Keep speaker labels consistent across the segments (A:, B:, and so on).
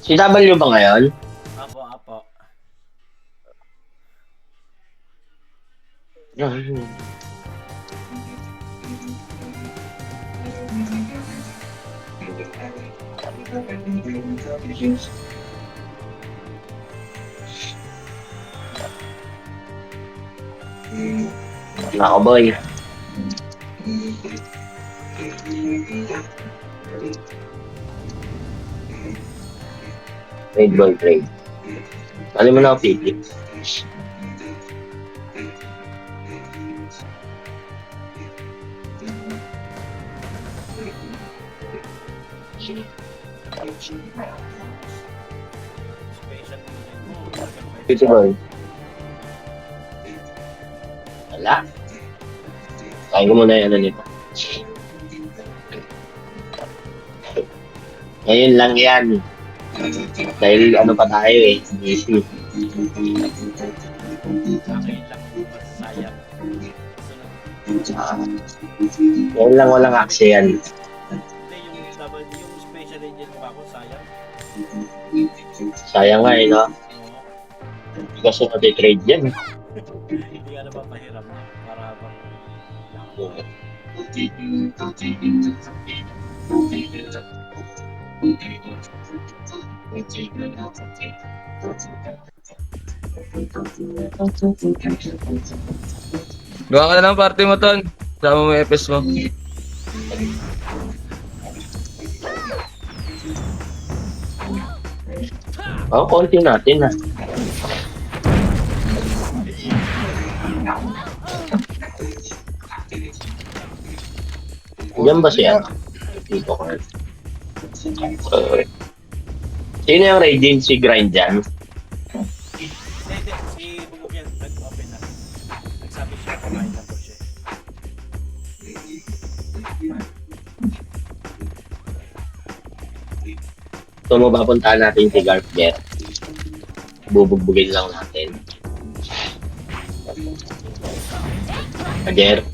A: Si W ba ngayon?
B: Apo, apo.
A: Ako, boy. Trade, boy, trade. Ano mo na ako, Piti?
B: Special mo.
A: Piti, boy. Wala. Kain ko muna yung ano nito. Ngayon lang yan. Dahil ano pa tayo eh. Busy.
B: Ngayon lang masasayang.
A: Ngayon lang walang aksyon.
B: Hindi, yung special agent pa ako, sayang.
A: Sayang nga eh, no?
B: Oo.
A: Kasi nati-trade yan.
B: Hindi ka na ba pahiram na? Para habang
C: Gawa ka na ng party mo, Ton. Sama mo yung FS mo.
A: Konti natin ah. Diyan ba siya? Dito ko. Sino yung Raging si Grind dyan?
B: Hindi, si Bugok yan, nag-open na. Nagsabi siya, kumain na po siya.
A: So, mapapuntahan natin si Garth Ger. Bubugbugin lang natin. Ger.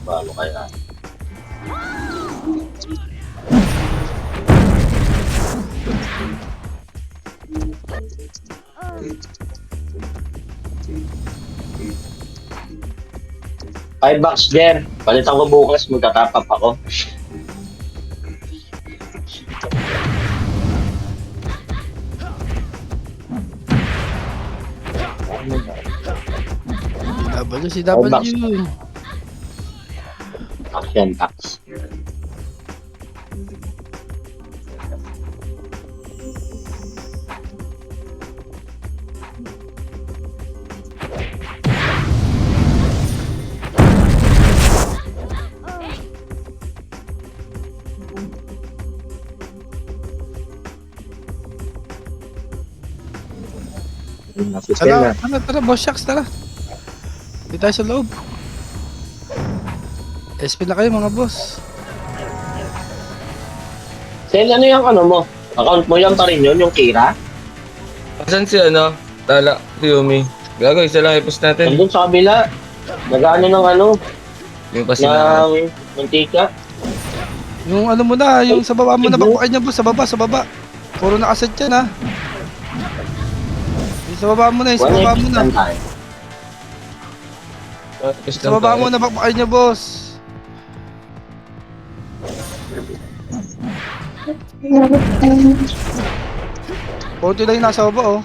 A: Paano kaya? $5 Ger. Palitan ko bukas, magtatap up ako.
D: Si W.
A: Action tax.
D: Tara, boss shucks, tara. Dito tayo sa loob. SP na kayo mga boss.
A: Sel, ano yung ano mo? Account mo yan pa rin yun, yung Kira?
C: Asan si ano? Tala, si Yumi. Gago, isa lang i-post natin.
A: Nandun sa kabila. Nag-ano ng ano?
C: Yung pasina.
A: Ng mantika.
D: Yung ano mo na, yung sa baba mo na bakbakin niya boss, sa baba. Puro nakaset yan ha. Yung sa baba mo na, sa baba mo na. Sa baba mo na bakbakin niya boss. Konti lang yung nasa baba oh.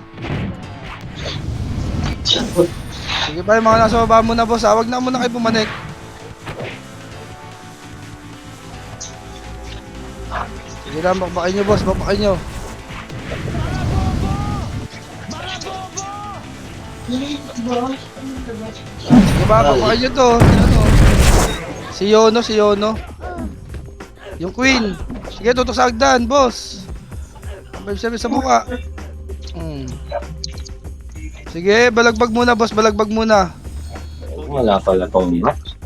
D: Sige pa yung mga nasa baba mo na boss ha, wag na muna kayo pumanik. Sige lang, bakbakin nyo boss, bakbakin nyo. Sige ba, bakbakin nyo to. Si Yono. Yung Queen. Sige, tutok sa hagdan, boss. Sabi sa mukha. Sige, balagbag muna, boss. Balagbag muna.
A: Wala pala pong match.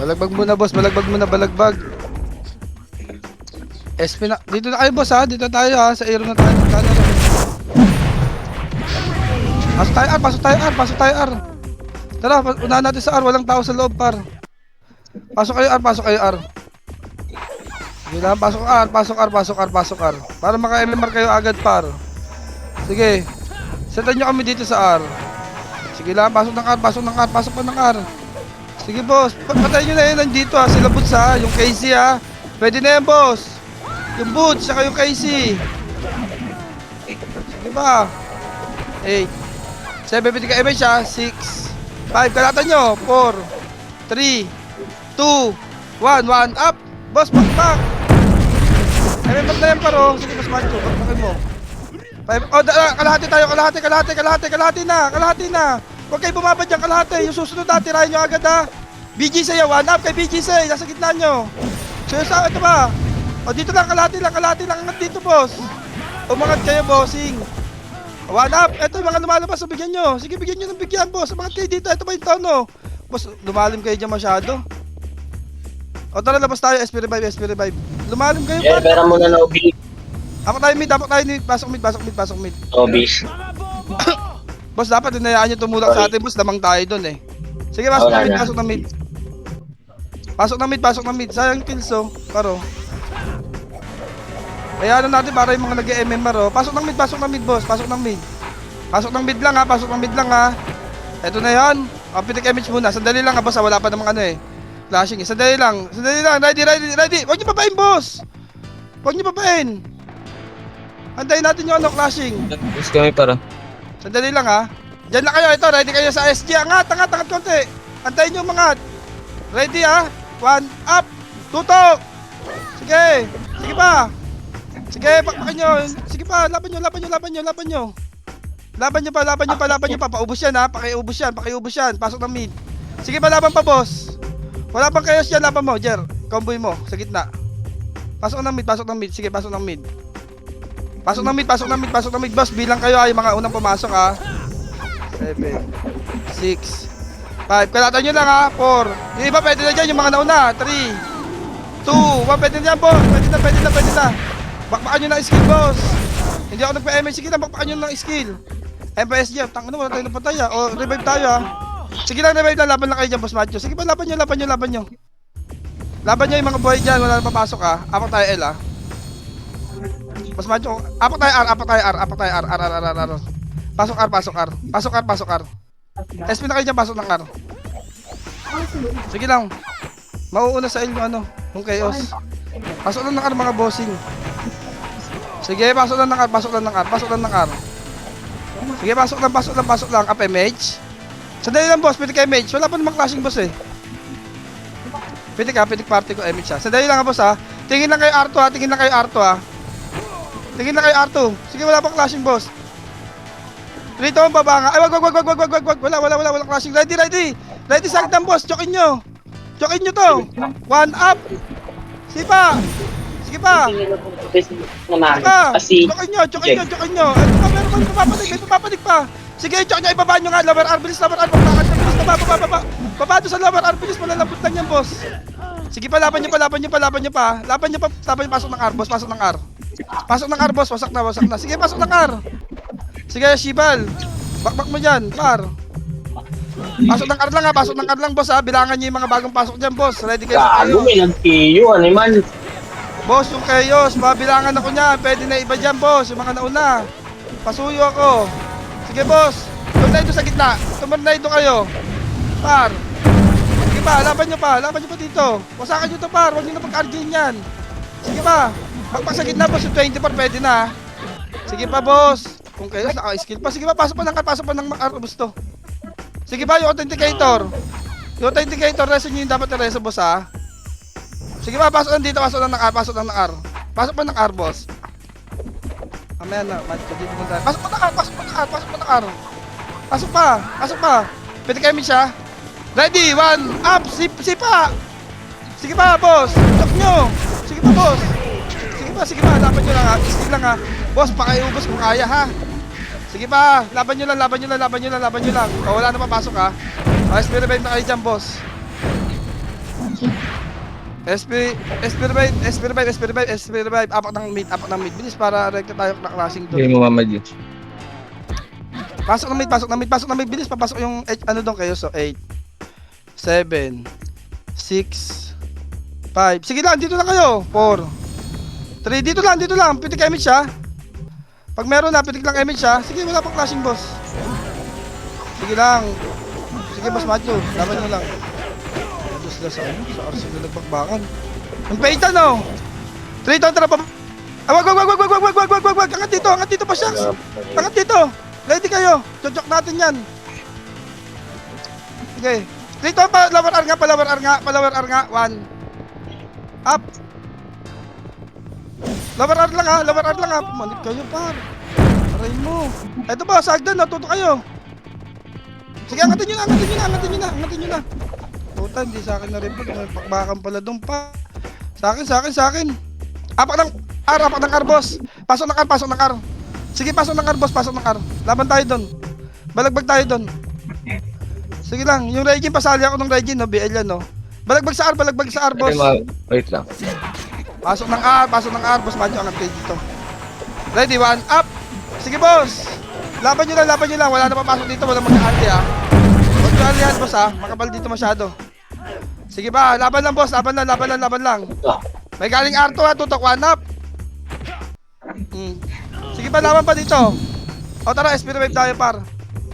D: Balagbag muna, boss. Balagbag muna, balagbag. SP na. Dito na kayo, boss, ha? Dito tayo, ha? Sa aero na tayo. Pasok tayo, R. Pasok tayo, R. Pasok tayo, R. Tara, unahan natin sa R. Walang tao sa loob, par. Pasok kayo, R. Pasok kayo, R. Sige lang, pasok R. Pasok R. Pasok R. Pasok R. Para maka-MMR kayo agad, par. Sige. Setan nyo kami dito sa R. Sige lang, pasok ng R. Pasok ng R. Pasok pa ng R. Sige, boss. Patayin nyo na yun nandito, ha. Sila Boots, ha. Yung Casey, ha. Pwede na yan, boss. Yung Boots, saka yung Casey. Sige ba? 8 7, pwede ka image, ha. 6 5, kalatan nyo. 4 3 2 1 1 up. Boss, back. Ay, may na yan, paro. Sige, boss, macho. Bakbakin mo. 5, oh, kalahati tayo. Kalahati na. Huwag kayo bumaba dyan, kalahati. Yung susunod na, tirahin nyo agad, ha. BG sa'yo, 1 up kay BG sa'yo. Nasa gitna nyo. So, sa ito ba? O, dito lang, kalahati lang. Angat dito, boss. Umangat kayo, bossing. 1 up. Ito yung mga lumalabas. So, bigyan nyo. Sige, bigyan nyo ng bigyan, boss. Umangat kayo dito. Ito ba yung tono? Boss, lumalim kayo dyan masyado. O, tara, labas tayo. SP revive. Lumalim kayo,
A: Yeah,
D: par.
A: pera muna na Obi.
D: Ako tayo mid. Pasok mid.
A: Obi.
D: Boss, dapat dinayaan nyo tumulak sa atin, boss. Lamang tayo dun, eh. Sige, pasok
A: Wala
D: ng mid.
A: na.
D: Pasok ng mid. Sayang kills, oh. Paro. Kaya ano natin para yung mga nag-MMR, oh. Pasok ng mid, boss. Pasok ng mid lang, ha. Eto na yan. Pitik image muna. Sandali lang, ha, boss. Wala pa namang ano, eh. Flashing, eh. Sandali lang. Ready. Huwag nyo papain, boss. Antayin natin yung ano, flashing.
C: Tapos kami para.
D: Sandali lang, ha. Diyan lang kayo. Ito, ready kayo sa SG. Angat konti. Antayin nyo umangat. Ready, ha. 1 up. Tutok. Sige pa. Pakpakin nyo. Sige pa, laban nyo. Laban nyo pa. Paubos yan, ha. Pakiubos yan. Pasok ng mid. Sige pa, laban pa, boss. Wala pang chaos yan, laban mo. Jer, comboy mo. Sa gitna. Pasok ng mid. Sige, pasok ng mid. Pasok ng mid, boss. Bilang kayo, ay mga unang pumasok, ha. 7 6 5. Kalatan nyo lang, ha. 4. Yung iba pwede na dyan, yung mga nauna. 3 2 1. Pwede na dyan, boss. Pwede na. Bakbakan nyo ng skill, boss. Hindi ako nagpa-MH. Sige lang, bakbakan nyo ng skill. MPSG, tangin wala tayo napatay, ha. O, revive tayo, ha. Sige lang, revive lang. Laban lang kayo dyan, boss Macho. Sige pa, laban nyo. Laban nyo yung mga buhay dyan. Wala na papasok, ha. Apak tayo, L, ha. Boss Macho, apak tayo, R. Pasok R. SP na kayo dyan, pasok ng R. Sige lang. Mauuna sa L yung ano, yung chaos. Pasok lang ng R, mga bossing. Sige, pasok lang ng R. Sige, pasok lang. Up image. Sandali lang, boss. Pwede ka image. Wala pa namang clashing, boss, eh. Pwede party ko image, ha. Sandali lang, boss, ha. Tingin lang kayo R2, ha. Tingin lang kayo R2. Sige, wala pang clashing, boss. Rito ang babanga. Ay, wag. Walang clashing. Ready. Sagdan, boss. Chokin nyo to. 1 up. Sipa. Sige pa. Chokin nyo. Meron papalig pa. Sige, chok nyo. Ibaba nyo nga. Lower R. Bilis. Baba doon sa lower R. Bilis. Malalambot lang yan, boss. Sige pa. Laban nyo pa. Pasok ng R, boss. Pasok ng R, boss. Wasak na. Sige, pasok ng R. Sige, Shibal. Bakbak mo dyan, par. Pasok ng R lang, boss, ha. Bilangan nyo yung mga bagong pasok dyan, boss. Ready kayo sa
A: Gago,
D: kayo.
A: may nag-KO, animal.
D: Boss, yung chaos. Mabilangan ako niya. Pwede na iba dyan, boss. Yung mga nauna. Pasuyo ako. Sige, boss. Tumarnay doon sa gitna. Tumarnay doon kayo. Par. Sige pa, laban nyo pa dito. Wasakan nyo to, par. Huwag nyo na pag-argin yan. Sige pa. Pagpak sa gitna, boss. Yung 24 pwede na. Sige pa, boss. Kung kayo, naka-skill pa. Sige pa, pasok pa ng gusto. Sige pa, yung authenticator. Reso nyo yung dapat i-reso, boss, ha. Sige pa, pasok lang dito, pasok lang ng R. Pasok pa ng R, boss. Mamaya na, dito mo tayo. Pasok pa ng R. Pasok pa. Pwede kayo siya. Ready, 1, up, sipa. Sige pa, boss. Chok nyo. Sige pa, boss. Sige pa, laban nyo lang, ha. Skill lang, ha. Boss, pakiubos kung kaya, ha. Sige pa, laban nyo lang. O, wala na papasok, ha. SP revive na kayo dyan, boss. SP revive. Apak ng mid. Bilis para rekta tayo na clashing
C: Hindi
D: doon.
C: mo mamadyo.
D: Pasok ng mid. Bilis, papasok yung ano doon kayo. So, 8, 7, 6, 5. Sige lang, dito lang kayo. 4, 3, dito lang. Pitik image siya. Pag meron na, pitik lang image siya. Sige, wala pang clashing boss. Sige lang. Sige, boss Macho. Laban nyo lang. Ito sila sa ano? Sa RC na nagbakbakan. Ang paitan, no? 3 down, tara pa. Wag. Angat dito pa, Shanks. Angat dito. Ready kayo. Jojok natin yan. Okay. 3 down pa. Lower R nga. 1. Up. Lower R lang ha. Manip kayo, par. Aray mo. Eto ba, sagdan, natuto kayo. Sige, angatin nyo na. Puta, hindi sa akin na rin po. May pakbakan pala doon pa. Sa akin. Apak ng R, boss. Pasok ng R. Sige, pasok ng R, boss. Laban tayo doon. Balagbag tayo doon. Sige lang, yung Regine, pasali ako ng Regine, no? BL yan, no? Balagbag sa R, boss.
C: Wait lang.
D: Pasok ng R, boss. Manyo, angat kayo dito. Ready, 1, up. Sige, boss. Laban nyo lang. Wala na papasok dito, walang mag-aaldi, ha. Huwag nyo alihan, boss, ha. Makapal dito masyado. Sige ba, laban lang, boss. Laban lang. May galing R2, ha. Tutok, 1 up. Sige ba, laban pa dito. O, tara, SP revive tayo, par.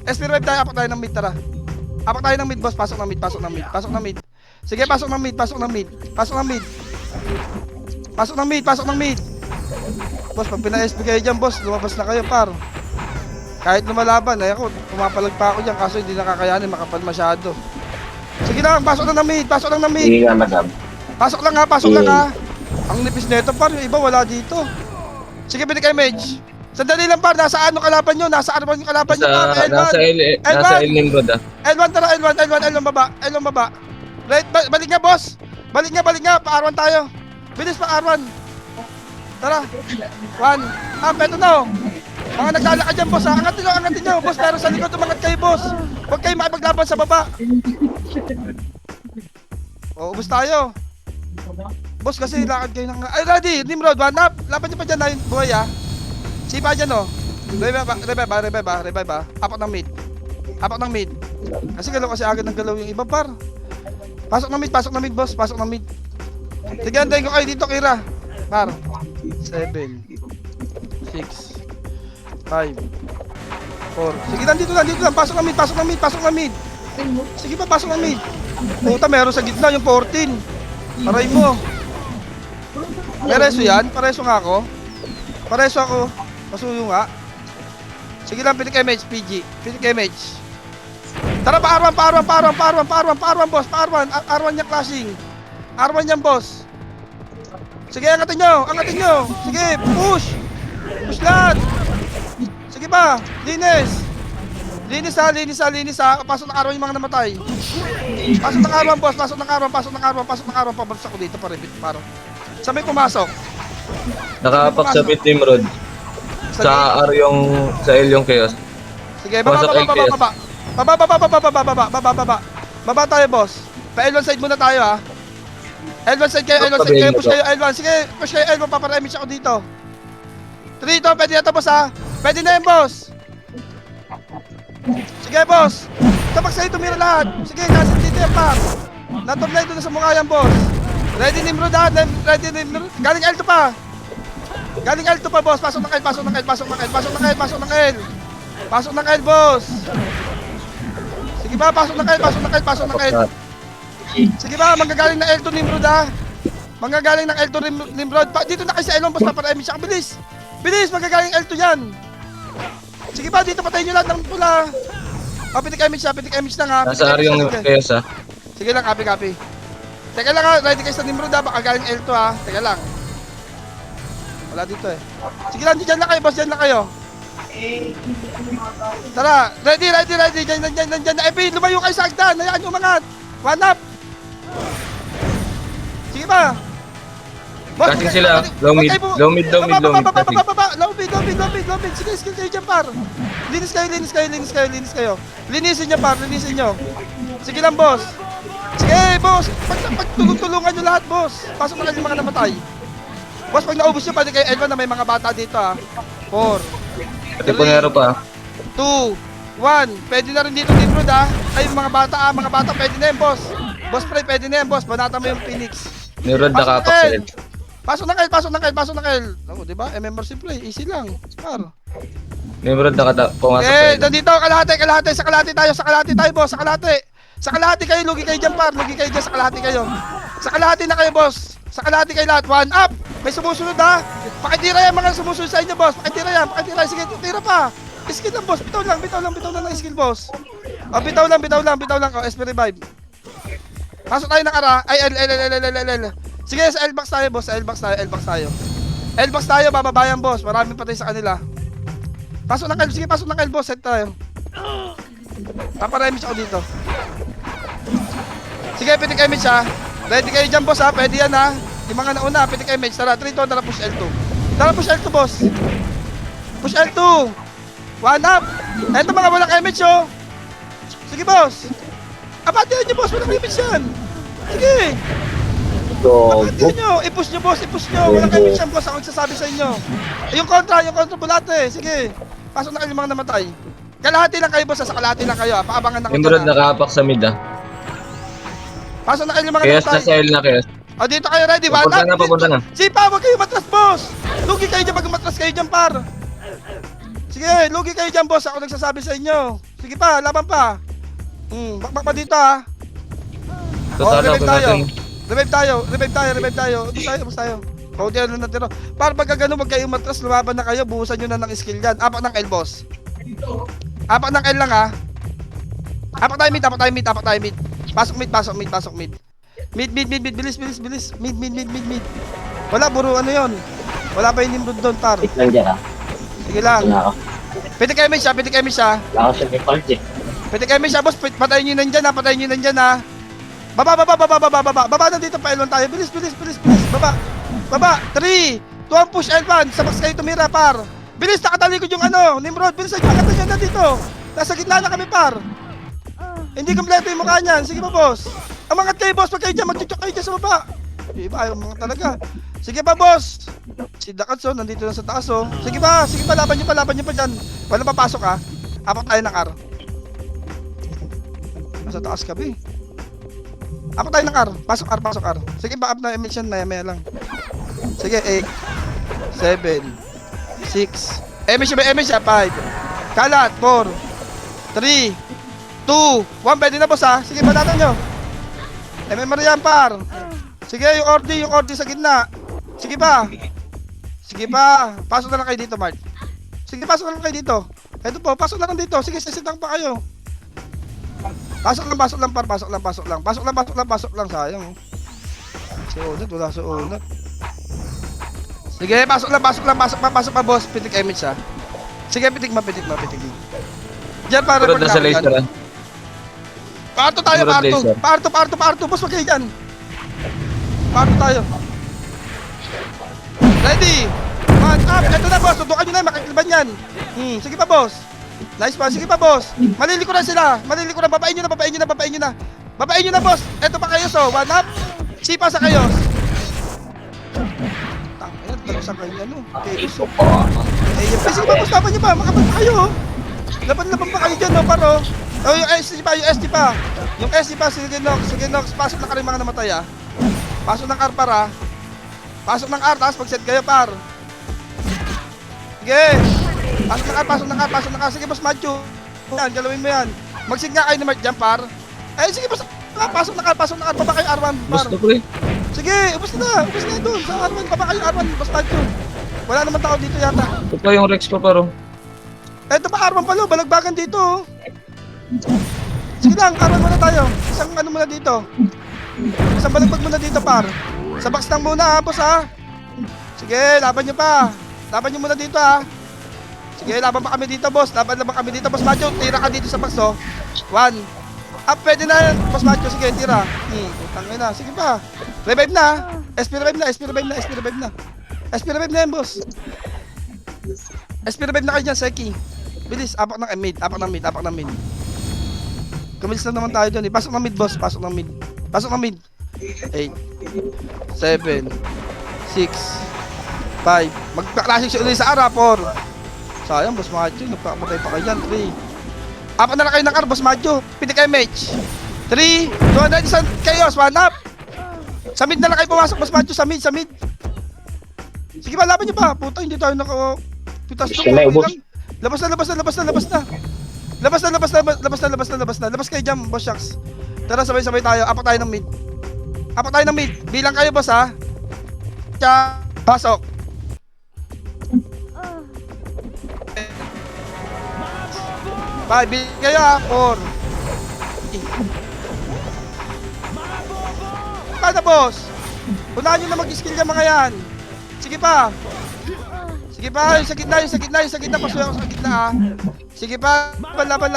D: SP revive tayo, apak tayo ng mid, tara. Apak tayo ng mid, boss. Pasok ng mid. Sige, pasok ng mid. Pasok ng mid. Boss, pag pina-SP kayo dyan, boss, lumabas na kayo, par. Kahit lumalaban, ay ako, pumapalag pa ako dyan, kaso hindi nakakayanin, makapal masyado. Sige lang, pasok lang ng mid.
A: Sige nga, madam.
D: Pasok lang ha. Ang nipis nito, par, yung iba wala dito. Sige, pinik image. Sandali lang, par, nasa ano kalaban nyo? Nasa ano yung kalaban nyo, par?
C: Nasa L Nimrod, ah.
D: L1, tara, L1 baba. Right, balik nga, boss. Balik nga, pa-R1 tayo. Bilis pa R1. Tara. 1. Eto na, oh. Mga naglalakad dyan, boss, ha? Angatin nyo, boss. Pero sa likod, umangat kayo, boss. Huwag kayo makipaglaban sa baba. Ubus tayo. Boss, kasi lakad kayo ng... Ay, ready, Nimrod, 1 up. Laban nyo pa dyan na yung buhay, ha? Sipa dyan, oh. Revive, ha? Apak ng mid. Kasi agad ng galaw yung iba, par. Pasok ng mid, boss. Sige, antayin ko kayo dito, Kira. Par. 7, 6, 5, 4. Sige, dito lang. Pasok ng mid. Sige pa, pasok ng mid. Puta, meron sa gitna yung 14. Aray mo. Pareso yan? Pareso ako. Pasuyo nga. Sige lang, pinik image, PG. Tara, pa-R1, boss. R1 yung clashing. R1 yan, boss. Sige, angatin nyo. Sige, push lahat. Sige pa, linis ha. Pasok ng R1 yung mga namatay. Pasok ng R1, boss. Pababas ako dito, paro. Saan may pumasok?
C: Nakapak sa pit Nimrod. Sa R yung... Sa L yung chaos.
D: Sige, baba. Baba tayo, boss. Pa L1 side muna tayo, ha. L1 side kayo. Push kayo L1. Sige, push kayo L1. Paparamage ako dito. 3 to, pwede na to, boss, ha. Pwede na yun, boss. Sige, boss. Kapag sa'yo tumira lahat. Sige, nasa dito yan, pa. Natublay doon sa mukha yan, boss. Ready, Nimrod, ha. Galing L2 pa. Boss. Pasok ng L. Pasok ng L, boss. Sige ba, pasok ng L. Sige ba, manggagaling ng L2 Nimrod, ha. Dito na kayo sa L1, boss, paparami siya. Bilis, manggagaling L2 yan. Sige ba, dito patayin nyo lahat ng pula. Pitik image na nga.
C: Nasa R yung chaos, ah.
D: Sige lang, copy. Teka lang, ha. Ready kayo sa Nimrod, ha. Baka galing L2, ha. Teka lang. Wala dito, eh. Sige lang, dyan lang kayo, boss. Dyan lang kayo. Tara, ready. Dyan na. Lumayo kayo sa agdan. Hayaan nyo umangat. 1 up. Sige ba?
C: Kasing sila. Low mid.
D: Sige, skill kayo dyan, par. Linis kayo. Linisin nyo, par. Sige lang, boss. Sige, boss. Pag tulong-tulungan nyo lahat, boss. Pasok na kayo yung mga namatay. Boss, pag naubos nyo, pwede kayo Elva na may mga bata dito, ha. 4,
C: Pati punero pa.
D: 2, 1. Pwede na rin dito, Nimrod, ha. Ay, mga bata, mga bata, pwede na yan, boss. Boss, pre, pwede na yan, boss. Banata mo yung Phoenix.
C: Nimrod
D: Pasok na
C: nakapak
D: kayo.
C: sa
D: Pasok na kayo, pasok na kayo, pasok na kayo. Ano, diba? MMR simple, easy lang. Par.
C: Nimrod pumasok sa
D: Eh,
C: L.
D: nandito, sa kalahati tayo, boss, sa kalahati. Sa kalahati kayo, lugi kayo dyan, par. Lugi kayo dyan, sa kalahati kayo. Sa kalahati na kayo, boss. Sa kalahati kayo lahat. 1 up. May sumusunod, ha. Pakitira yan, mga sumusunod sa inyo, boss. Pakitira yan, pakitira. Sige, tira pa. Skill lang, boss. Bitaw lang ng skill, boss. O, bitaw lang. O, SP revive. Pasok tayo ng ara. Ay, L. Sige, sa L-box tayo, boss. Sa L-box tayo. L-box tayo, bababayan, boss. Maraming patay sa kanila. Pasok ng L. Sige, pasok ng L, boss. Set tayo. Paparemage ako dito. Sige, pitik image, ha. Ready kayo dyan, boss, ha. Pwede yan, ha. Yung mga nauna, pitik image. Tara, 3, 2, tara, push L2. Tara, push L2, boss. Push L2. 1 up. Eto mga walang image, oh. Sige, boss. Apatihan nyo, boss. Walang image yan. Sige.
A: So,
D: Apatihan nyo. I-push nyo, boss. Walang image yan, boss. Ako nagsasabi sa inyo. Yung kontra bulate. Sige. Pasok na kayo yung mga namatay. Kalahati lang kayo, boss. Sa kalahati lang kayo, ha. Paabangan na ko
C: Nimrod
D: dyan, ha.
C: nakapak sa mid ah.
D: Pasok na kayo yung mga
C: Kayas
D: namatay.
C: na sa L na kayas.
D: O, dito kayo ready.
C: Papunta na.
D: Sipa, huwag kayo matras, boss. Lugi kayo dyan, matras kayo dyan, par. Sige, lugi kayo dyan, boss. Ako nagsasabi sa inyo. Sige pa, laban pa. Bakbak pa dito, ha.
C: Tatalo ko natin.
D: Revive tayo. Ubus tayo. Kung di ano natiro. Para pagka ganun, wag kayo matras, lumaban na kayo, buhusan nyo na ng skill yan. Apak ng L, boss. Apak ng L lang, ha. Apak tayo mid. Pasok mid. Mid. Bilis. Mid. Wala, buro ano yun. Wala pa yung Nimrod doon, par.
A: wait lang dyan, ha.
D: Sige lang.
A: Wala ako.
D: Pwede kayo siya.
A: Wala ako siya may pulse, eh.
D: Pwede kayo siya, boss. Patayin nyo nandyan, ha. Baba na dito, pa L1 tayo. Bilis. Baba. 3, 2, ang push L1. Sa box kayo tumira, par. Bilis, nakatalikod yung ano. Nimrod, bilis ang pakatan nyo na dito. Nasa gitna na kami, par. Hindi kompleto yung mukha niyan. Sige pa, boss. Umangat kayo, boss. Pag kayo dyan, magchuchok kayo dyan sa baba. Iba, ayaw mga talaga. Sige pa, boss. Si Dakatso, nandito na sa taas, oh. Sige pa, laban nyo pa dyan. Walang papasok, ha. Apak tayo ng R. Nasa taas ka, be. Apak tayo ng R. Pasok R. Sige, back up na emission, maya lang. Sige, 8, 7, 6. Emission, 5. Kalat, 4, 3, 2, 1. Pwede na, boss, ha. Sige, batatan nyo. MMR yan, par. Sige, yung ordi sa gitna. Sige pa. Pasok na lang kayo dito, Mark. Sige, pasok na lang kayo dito. Eto po, pasok na lang dito. Sige, sisitang pa kayo. Pasok lang. Sayang, oh. Wala suunat. Sige, pasok pa, boss. Pitik image, ha. Sige, pitik ma. Diyan, para
C: Nimrod na sa laser ah.
D: Parto tayo. Boss, wag kayo dyan. Parto tayo. Ready? Man up. Eto na, boss. Tutukan nyo na. Makikilban yan. Sige pa, boss. Nice pa. Sige pa, boss. Maliliko na sila. Babain nyo na. Babain nyo na, boss. Eto pa kayo, so. 1 up. Sipa sa kayo. Tangina, talusan kayo yan, oh.
A: Ito po.
D: Sige pa, boss. Laban nyo pa. Makapal pa kayo, oh. Laban pa kayo dyan, oh, paro. Oh, yung SD pa. Sige, Nox. Pasok na kayo mga namatay, ah. Pasok ng R, para. Pasok ng R, tapos mag-set kayo, par. Sige. Pasok ng R. Sige, boss, Macho. Yan, galawin mo yan. Mag-set nga kayo ni Mark dyan, par. Sige, boss. Pasok ng R. Baba kayo R1, par.
C: Gusto pre.
D: Sige, ubos na doon. Sa R1, baba kayo R1, boss, Macho. Wala naman tao dito yata.
C: Ito pa yung Rex pa paro.
D: Eto pa, R1 palo. Balagbagan dito, oh. Sige lang, R1 muna tayo. Isang ano muna dito. Isang balagbag muna dito, par. Sa box lang muna, ha, boss, ha. Sige, laban nyo pa. Laban nyo muna dito, ha. Sige, laban pa kami dito, boss. Macho. Tira ka dito sa box, oh. 1. Pwede na yan, boss Macho. Sige, tira. Tangay na. Sige pa. Revive na. SP revive na yan, boss. SP revive na kayo dyan, Seki. Bilis, apak ng mid. Kumilis na naman tayo dyan, eh. Pasok ng mid, boss. Pasok ng mid. 8, 7, 6, 5. Magka-classic siya ulit sa ara, 4. Sayang, Boss Macho. Nagpakamatay pa kayo dyan. 3. Apat na lang kayo ng ar, Boss Macho. Pili kayo match. 3, 2, 1, isang chaos. 1 up. Sa mid na lang kayo pumasok, Boss Macho. Sa mid. Sige ba, laban nyo pa. Puta, hindi tayo pitas to.
A: Sige na, ubos.
D: Labas na. Labas kayo dyan, Boss Shucks. Tara, sabay-sabay tayo. Apat tayo ng mid. Bilang kayo, boss, ha? Pasok. Five, bilang kayo, ha? 4. Paano, boss? Unahan nyo na mag-skill yung mga yan. Sige pa, yung sa gitna, pasuyo ako sa gitna, ha? Sige pa, laban.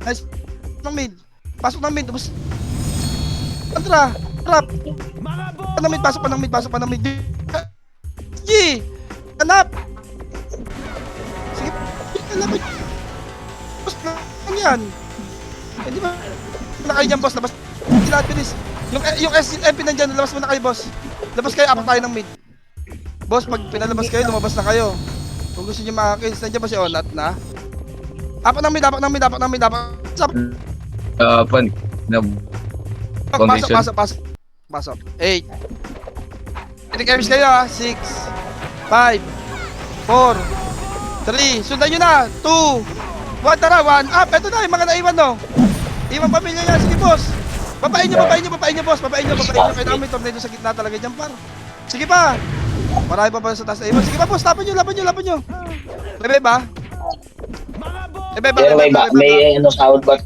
D: Nice. Pasok ng mid, boss. Trap. Pasok pa ng mid. G! Hanap! Sige, laban. Boss, lang yan. Hindi ba? Wala kayo dyan, boss. Labas. Hindi lahat bilis. Yung SMP nandyan, labas mo na kayo, boss. Labas kayo, apak tayo ng mid. Boss, pag pinalabas kayo, lumabas na kayo. Kung gusto nyo makakills, nandiyan ba si Onat na? Apak ng mid.
C: Pan.
D: Pasok. 8. Pitik kayo, ha? 6, 5, 4, 3. Sundan nyo na. 2, 1, tara. 1 up. Eto na, yung mga naiwan, no? Iwan pamilya yan. Sige, boss. Babain nyo, boss. Kailangan may tornado sa gitna talaga dyan, par. Sige pa. Marami pa pa sa taas na iwan. Sige pa, boss. Laban nyo. Bebe ba?
A: Pero may ano sound ba?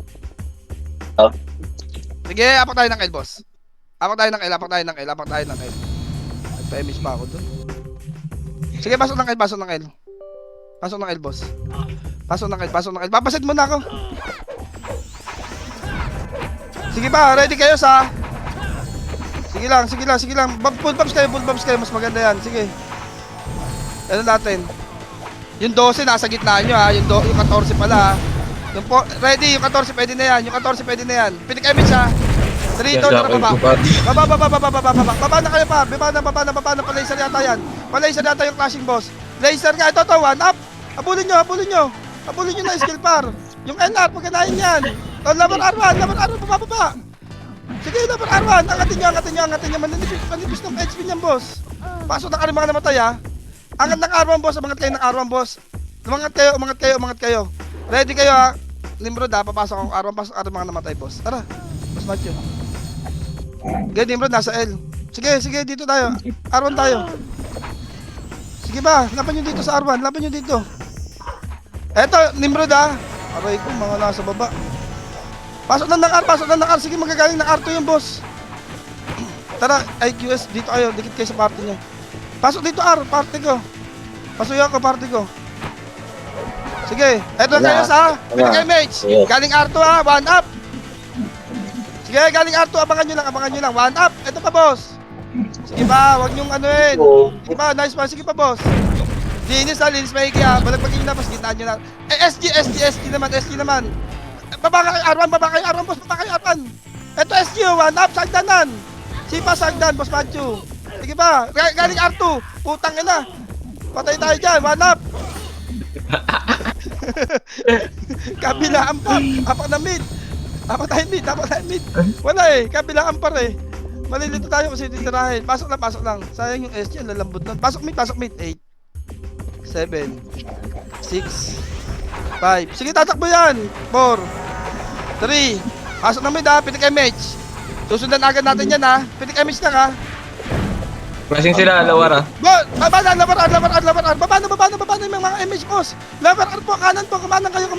A: Oh.
D: Sige, apak tayo ng L, boss. Apak tayo ng L. Nagpa-image pa ako dun. Sige, pasok ng L. Pasok ng L, boss. Pasok ng L. Papasit muna ako. Sige pa, ready kayo sa... Sige lang. Full bumps kayo. Mas maganda yan. Sige. Ano natin? Yung 12 nasa gitna nyo, ha. Yung 14 pala, ha. Ready, yung 14 pwede na yan. Pinik image, ha. 3, 2, tara, baba. Baba na kayo pa. Baba na. Pa-laser yata yan. Pa-laser yata yung clashing boss. Laser nga. Ito, 1 up. Habulin nyo na skill par. Yung NR, pagkanahin yan. Laban R1, bababa. Sige, laban R1. Angatin nyo. Manipis ng HP niyan, boss. Pasok na ka rin mga namatay, ha. Angat ng R1, boss. Umangat kayo. Ready kayo, ha. Nimrod, ha. Papasok ako R1. Pasok R1 mga namatay, boss. Tara. Boss Matthew. Okay, Nimrod, nasa L. Sige, dito tayo. R1 tayo. Sige ba, laban nyo dito sa R1. Eto, Nimrod, ha. Aray ko, mga nasa baba. Pasok na ng R. Sige, magagaling ng R2 yung boss. Tara, IQS, dito kayo. Dikit kayo sa party nyo. Pasok dito, R. Party ko. Pasuyo ako, party ko. Sige, eto kayo sa PTMH. Galing R2, ha. 1 up. Sige, galing R2. Abangan nyo lang. 1 up. Eto pa, boss. Sige ba, wag nyong anuin. Sige ba, nice pa. Sige pa, boss. Linis maigi, ha. Balagpagin nyo na, boss. Gitaan nyo na. SG naman. Baba kayo R1, boss. Eto SG, 1 up. Sagdanan. Sipa, sagdan, boss Machu. Sige ba, galing R2. Putang ina. Patay tayo dyan, 1 up. Kabilaan pa. Apak na mid. Apak tayo mid. Wala eh, kabilaan pa eh. Malilito tayo kasi titirahin. Pasok lang. Sayang yung SG, lalambot nun. Pasok mid. 8, 7, 6, 5. Sige, tatakbo yan. 4, 3. Pasok na mid, ha. Pitik image. Susundan agad natin yan, ha. Pitik image lang, ha.
C: Flashing sila, lawar, ha.
D: Baba na yung mga image, boss. Lever R po, kanan po. Kumanan kayo.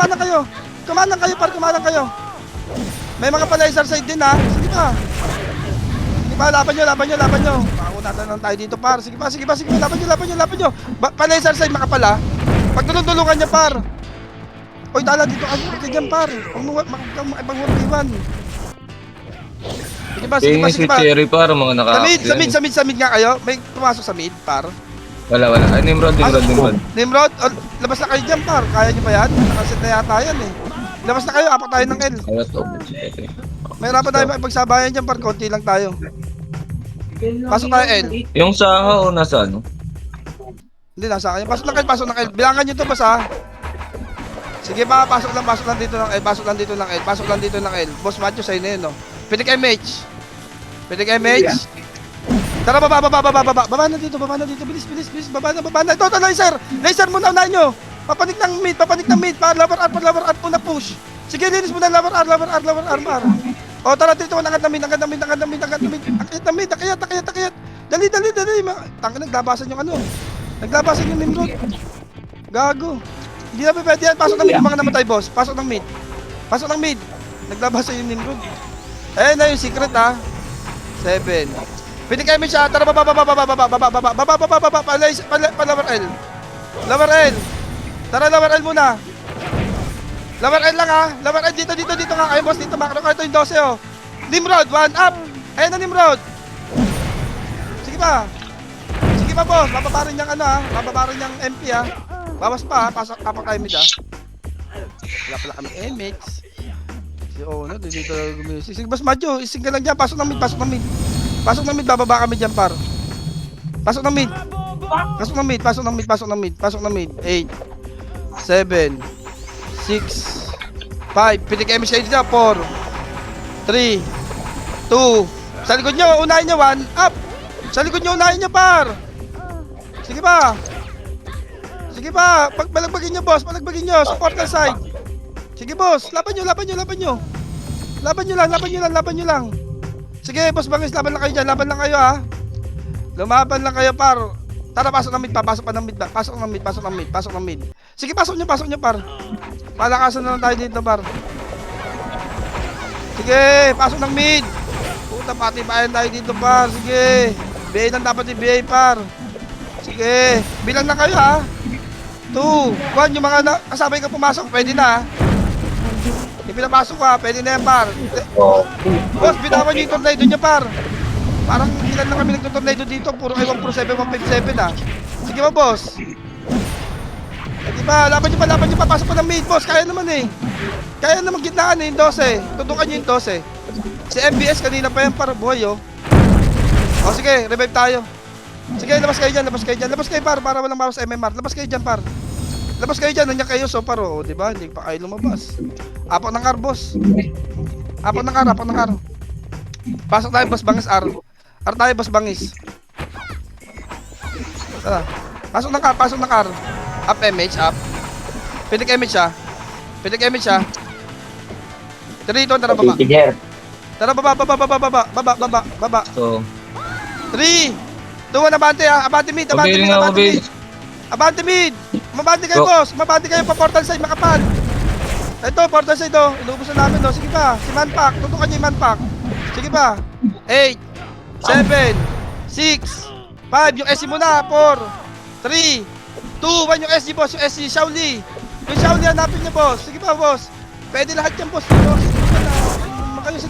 D: May mga pa-laser side din, ha. Sige pa, laban nyo. Pakunatan lang tayo dito, par. Sige pa, laban nyo. Pa-laser side, makapal, ha. Pagdulong-dulungan niya, par. Oy, tala dito ka dyan, par. Huwag makipag-1v1. Sige ba?
C: Si Cherry, par, mga
D: Sa mid nga kayo. May pumasok sa mid, par.
C: Wala. Ay, Nimrod.
D: Nimrod, labas na kayo dyan, par. Kaya nyo ba yan? Nakaset na yata yan, eh. Labas na kayo, apak tayo ng L.
C: Ayos, okay.
D: Mahirapan tayo makipagsabayan dyan, par. Konti lang tayo. Pasok tayo, L.
C: Yung Saha o nasa ano?
D: Hindi, nasa kanya. Pasok ng L, pasok ng L. Bilangan nyo to, boss, ha? Sige pa, pasok lang dito ng L. Pasok lang dito ng L. Pasok lang dito ng L. Boss Macho, sa'yo na yun, no? Pitik MH. Pitik MH. Tara, baba. Baba na dito. Bilis. Baba na. Ito, laser. Laser muna, unahin nyo. Papanik ng mid. Lower art muna, push. Sige, linis muna, lower art. O, tara, dito, angkat na mid. Akit. Dali. Tangka, naglabasan yung ano. Naglabasan yung Nimrod. Gago. Hindi na pwede yan. Pasok ng mid, yung mga namatay, boss. Pasok ng mid. Naglabasan yung Nimrod. Ayun na yung secret, ha. 7. Pwede kayo siya. Tara, baba. Lower L. Tara, lower L muna. Lower L lang, ha. Lower L dito nga. Ayun, boss, dito macro. Ito yung 12, oh. Nimrod, 1 up. Ayun na, Nimrod. Sige pa, boss. Bababarin niyang ano, ha. Bababarin niyang MP, ha. Bawas pa, ha. Pasok kayo mid, ha. Wala pala kami MX. Si Ono, dito gumising. Sige, boss Madjo, ising ka lang dyan. Pasok ng mid. Bababa kami dyan, par. Pasok ng mid. 8, 7, 6, 5. Pitik MX kayo dito. 4, 3, 2. Sa likod nyo, unahin nyo. 1 up. Sa likod nyo, unahin nyo, par. Sige pa. Palagbagin nyo, boss. Support ng side. Sige, boss. Laban nyo lang. Sige, boss Bangis, laban lang kayo dyan. Ha. Lumaban lang kayo, par. Tara, pasok ng mid. Pasok ng mid. Sige, pasok nyo, par. Palakasan na lang tayo dito, par. Sige, pasok ng mid. Puta, pati bayan tayo dito, par. Sige. BA lang dapat i-BA, par. Sige. Bilang na kayo, ha. 2, 1. Yung mga kasabay ka pumasok, pwede na, ha. Yung pinapasok ka, pwede na yan, par. Boss, binawan nyo yung tornado nyo, par. Parang ilan na kami nagtutornado dito. Puro kayo 147, 157, ha. Sige ba, boss? Diba, laban nyo pa. Pasok pa ng mid, boss. Kaya naman, eh. Kaya naman gitnaan, eh, yung 12. Tutukan nyo yung 12. Si MBS kanina pa yan, para buhay, oh. O, sige, revive tayo. Sige, labas kayo dyan. Par, para walang bawas MMR. Labas kayo dyan, nandiyan kayo, so paro, di ba? Hindi pa kayo lumabas. Apak ng car, boss. Apak ng car. Pasok tayo, boss Bangis, R tayo, boss Bangis. Tara. Pasok ng car. Up MH, up. Pitik MH, ha. 3, tara, baba. Tara, baba.
C: So,
D: 3, 2, 1, abante, ha. Abante mid. Abante mid. Mabante kayo, boss. Mabante kayo pa portal side, makapal. Ito, portal side, oh. Inubos na namin, oh. Sige pa. Si Manpack. Tutukan niyo yung Manpack. Sige pa. 8, 7, 6, 5. Yung SC muna. 4, 3, 2, 1. Yung SC, boss. Yung SC, Shaoli. Yung Shaoli, hanapin niyo, boss. Sige pa, boss. Pwede lahat yan, boss. Sige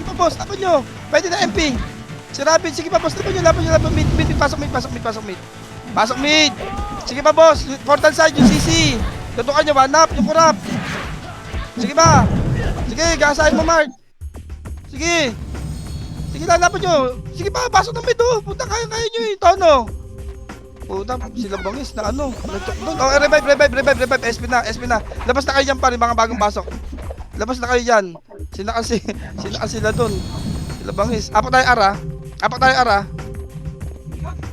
D: pa, boss. Laban nyo. Pwede na MP. Si Rabin. Sige pa, boss. Laban nyo. Mid. Pasok mid. Sige pa, boss. Portal side, yung CC. Tutukan nyo, wanap, yung kurap. Sige ba? Sige, gasahin mo, Mark. Sige, lalaban nyo. Sige pa, pasok ng mid, oh. Puta, kaya nyo yung tono. Puta, sila Bangis na ano. Oh, revive. SP na. Labas na kayo dyan, pare, mga bagong pasok. Labas na kayo dyan. Sila sila dun. Sila Bangis. Apak tayo, ara.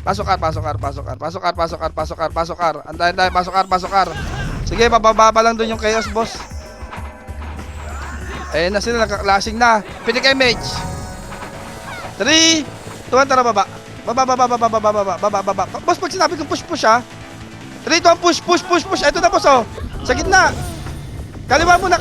D: Pasok R. Antayin tayo, pasok R. Sige, bababa lang dun yung chaos, boss. Ayun na sila, nakaklasing na. Pinik MH. 3, 2, 1, tara, baba. Baba. Boss, pag sinabi kong push, ha. 3, 2, 1, push. Ito na, boss, oh. Sa gitna. Kaliwa muna.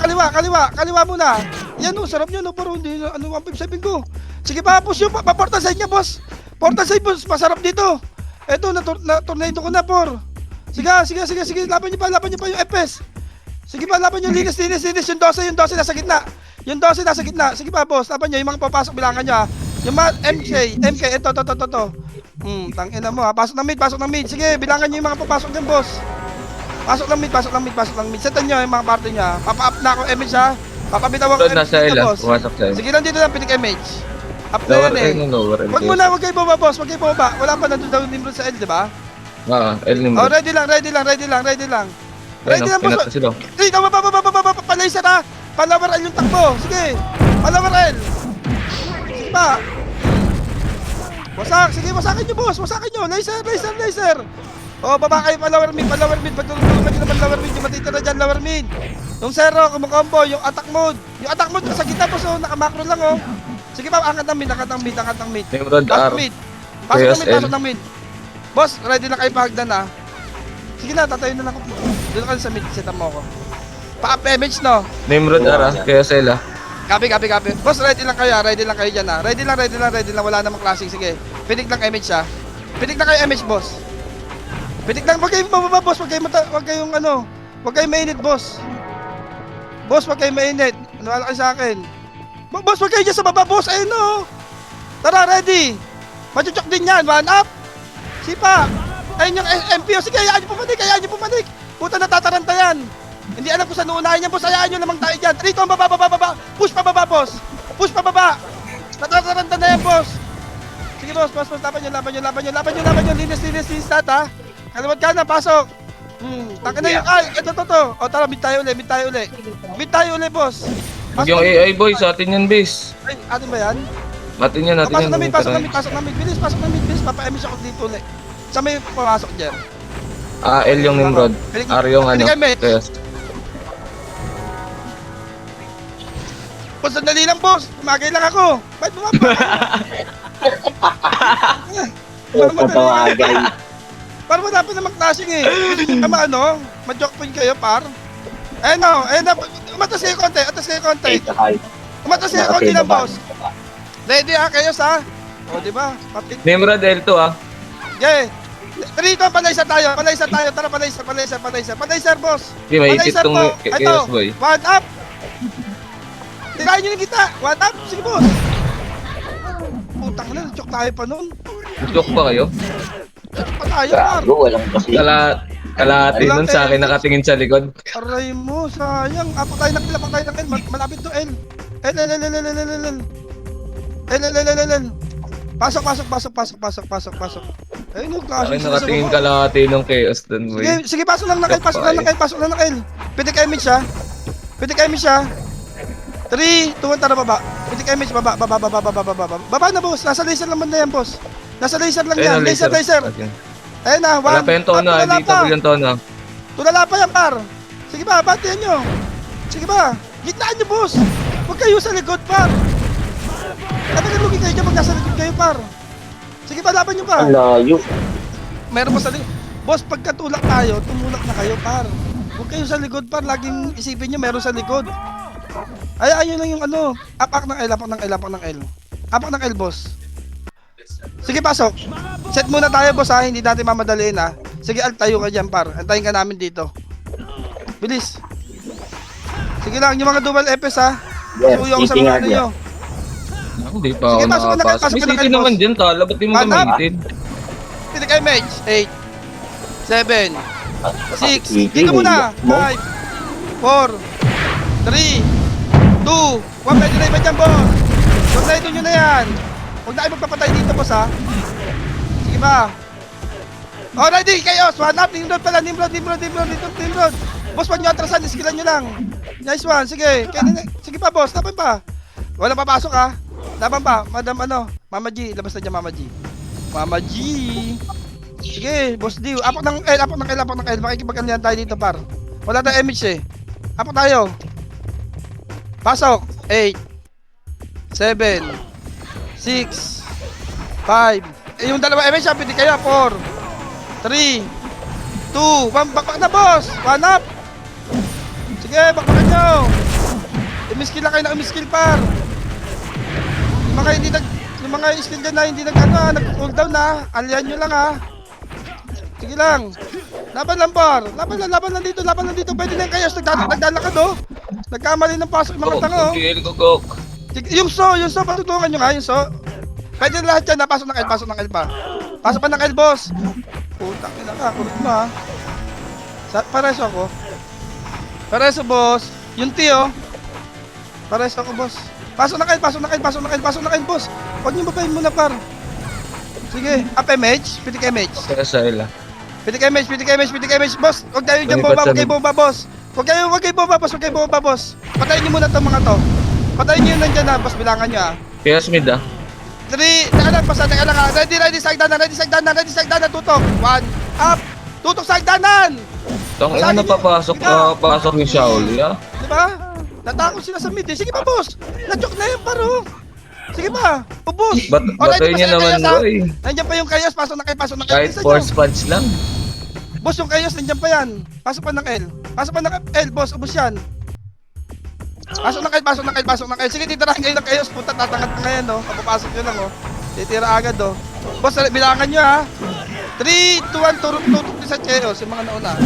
D: Yan, oh, sarap nyo, no, pero hindi, 157 ko. Sige pa, push yun, pa-portal side niya, boss. Portal side, boss, masarap dito. Eto, na-tornado ko na, por. Sige, laban nyo pa yung FPS. Sige pa, laban nyo, linis. Yung 12 nasa gitna. Sige pa, boss, laban nyo, yung mga papasok, bilangan nyo, ha. Yung mga MK, eto. Tangina mo, ha. Pasok ng mid. Sige, bilangan nyo yung mga papasok dyan, boss. Pasok ng mid. Setan nyo yung mga party nyo, ha. Papa-up na ako, MH, ha. Papabitawan ko
C: Nimrod nasa L ah.
D: boss.
C: Pumasok sa L.
D: Sige lang dito lang, pinik MH. Up na
C: Lower
D: yan eh.
C: L, lower L.
D: Wag mo na, wag kayo bumaba, boss. Wag kayo bumaba. Wala pa nandun daw Nimrod sa L, di ba?
C: L
D: Oh,
C: Nimrod.
D: ready lang, ready lang, ready lang, ready lang. Ready lang, boss.
C: Pinata sila.
D: Dito, baba, palaser ha. Palawar L yung takbo. Sige, palawar L. Sige pa. Wasak, sige, wasakin nyo, boss. Wasakin nyo. Laser. Oh, baba kayo, palawar mid. Pagtulungan nyo naman lower mid. Yung matitira dyan, lower mid. Yung zero, kumukombo, yung attack mode. Yung attack mode, sa gitna, boss, oh. Nakamakro lang, oh. Sige pa, angkat ng mid.
C: Nimrod
D: Pasok
C: R.
D: mid.
C: Chaos L.
D: Pasok ng mid. Boss, ready na kayo pahagdan ha. Sige na, tatayo na lang ako. Doon ka sa mid, setup mo ako. Pa-up image no.
C: Nimrod R ah. Chaos L ah.
D: Copy. Boss, ready lang kayo dyan ha. Ready lang. Wala namang classic, sige. Pinik lang image ha. Pinik lang kayo image, boss. Pinik lang, wag kayong mababa, boss. Wag kayong ano. Wag kayong mainit, boss. Boss, wag kayong mainit. Ano kayo sa akin? Boss, wag kayo dyan sa baba, boss. Ayun no. Tara, ready. Machuchok din yan, one up. Sipa! Ayun yung MPO. Sige, hayaan nyo pumanik. Puta, natataranta yan. Hindi alam kung saan uunahin yan, boss. Hayaan nyo lamang tayo dyan. Rito, baba. Push pababa, boss. Push pababa. Natataranta na yan, boss. Sige, boss. Laban nyo. Linis, stat, ha. Kalawad ka na, pasok. Taka na yung, ito. O, tara, mid tayo uli, boss.
C: Huwag yung AI boy, sa atin yan base.
D: Ay, atin ba yan?
C: Atin yan.
D: Pasok na mid. Bilis. Papa-MS ako dito ulit. Saan may pumasok dyan?
C: L yung Nimrod. R yung ano.
D: Pinik MH.
C: Chaos.
D: Boss, sandali lang, boss. Tumagay lang ako. Ba't bumaba?
A: Tatawagan.
D: Parang wala pa namang klaseng eh. Tama ano? Ma-joke point kayo, par. Ayun na. Umatas kayo konti. Umatas kayo konti lang, boss. Ready ha, kayo sa? O, di ba?
C: Nimrod L2 ah.
D: Yeah. Rito, palaysar tayo. Tara, palaysar, boss.
C: Hindi, maipit
D: Palaysar
C: tong
D: po.
C: Chaos boy.
D: One up. Tirahin nyo yung kita. One up. Sige, boss. Putang na, joke tayo pa nun.
C: Joke ba kayo?
D: Joke pa tayo, par.
A: Gago, walang kasi.
C: Kalahati nun sa akin nakatingin sa likod.
D: Aray mo, sayang. Apak tayo ng L. Malapit to L. L. Pasok. Ayun yung klase.
C: Akin nakatingin kalahati ng Chaos dun boy.
D: Sige, pasok lang ng L. Pitik image ha. 3, 2, 1, tara baba. Pitik image, baba. Baba na, boss. Nasa laser naman na yan, boss. Nasa laser lang yan. Laser. Ayun na,
C: Wala pa yung tono ah. Hindi pa yung tono.
D: Tulala pa yan, par. Sige ba, batihan nyo. Sige ba, gitnaan nyo, boss. Huwag kayo sa likod, par. Lugi kayo dyan pag nasa likod kayo, par. Sige ba, laban nyo, par.
A: Ang layo.
D: Meron pa sa likod. Boss, pagkatulak tayo, tumulak na kayo, par. Huwag kayo sa likod, par. Laging isipin nyo, meron sa likod. Ayun lang yung ano. Apak ng L. Apak ng L, boss. Sige, pasok. Set muna tayo, boss, ha. Hindi natin mamadaliin, ha. Sige, tayo ka dyan, par. Antayin ka namin dito. Bilis. Sige lang, yung mga dual FS, ha.
A: Yes,
D: Suyo ako sa
A: eating
D: mga
A: agad.
D: nyo.
C: Hindi pa
D: Sige,
C: ako
D: pasok na,
C: nakapasok.
D: pasok
C: May
D: na
C: city
D: kayo,
C: naman
D: boss.
C: dyan ta. Ba't di mo
D: One up.
C: gamitin?
D: Pili kayo, Mage. 8, 7, 6.
A: Sige,
D: Dito muna.
A: mo.
D: 5, 4, 3, 2, 1. Pwede na iba dyan, boss. Huwag na ito nyo na yan. Huwag na kayo magpapatay dito, boss, ha. Sige ba? Oh, ready, kayo. One up. Nimrod pala. Nimrod. Boss, wag nyo atrasan. Skillan nyo lang. Nice one. Sige. Sige pa, boss. Laban pa. Walang papasok, ha. Laban pa. Madam, Mama G. Labas na dyan, Mama G. Mama G. Sige, boss D. Apak ng L. Makikipagkanihan tayo dito, par. Wala tayong image, eh. Apak tayo. Pasok. 8, 7, 6, 5. Yung dalawa image, pwede kayo. 4, 3, 2, 1. Bakbak na, boss. One up. Sige, bakbakan nyo. Imiskill lang kayo na imiskill, par. Yung mga skill dyan na hindi nag-cooldown na. Alihan nyo lang, ha. Sige lang. Laban lang, par. Laban lang dito. Pwede na yung kayos. Nagdalakad, oh. Nagkamali ng pasok yung mga tango.
C: Gok.
D: Yung so, patutulungan nyo nga, yung so. Pwede na lahat yan, pasok ng L pa. Pasok pa ng L, boss. Putang ina ka, kulit mo, ha. Pareso ako. Pareso, boss. Yung T, oh. Pares ako, boss. Pasok na kayo, boss. Huwag niyo babayin muna, par. Sige, up MH, pitik MH.
C: Kaya sa ila.
D: Pitik MH, boss. Huwag kayo dyan
C: Lumipat
D: bomba,
C: sa
D: huwag kayo
C: mid.
D: bomba, boss. Huwag kayo bomba, boss. Patayin niyo muna itong mga to. Patayin niyo yun nandyan na, boss. Bilangan niyo, ah.
C: Kaya mid ah.
D: 3, teka lang, basta teka lang, ah. Ready sa hagdanan, tutok. 1, up. Tutok sa hagdanan.
C: Tang ina napapasok, papasok yung Shaoli ah.
D: Di ba? Natakot sila sa mid, eh. Sige pa, boss. Na-choke na yun, paro. Sige pa, ubos.
C: Batayin niya naman boy.
D: Nandiyan pa yung Kayos, pasok na kayo.
C: Kahit
D: Bilisan
C: force
D: nyo.
C: punch lang.
D: Boss, yung Kayos, nandiyan pa yan. Pasok pa ng L. Boss, ubos yan. Pasok na kayo. Sige, titirahin kayo ng Kayos. Puta, tatangat na ngayon, no? Kapapasok nyo lang, oh. Titira agad, oh. Boss, bilangan nyo, ha. 3, 2, 1, tutok din sa Kayos, yung mga nauna.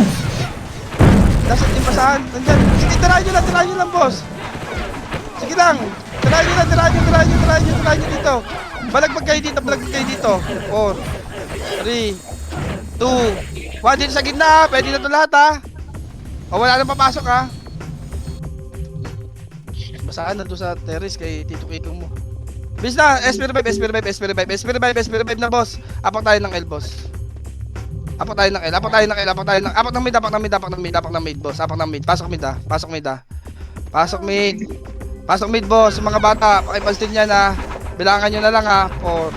D: Nasa yung basahan, nandiyan. Sige, tirahin nyo lang, boss. Sige lang. Tirahin nyo dito. Balagpag kayo dito. 4, 3, 2, 1. Dito sa gitna, pwede na ito lahat, ha. O, wala nang papasok, ha. Basaan na doon sa terrace kay Tito Kikong mo. Bis na, SP revive na, boss. Apak tayo ng L, boss. Apak tayo ng mid, boss. Apak ng mid. Pasok mid, boss. Mga bata, pakipansin niya na bilangan nyo na lang, ha. 4,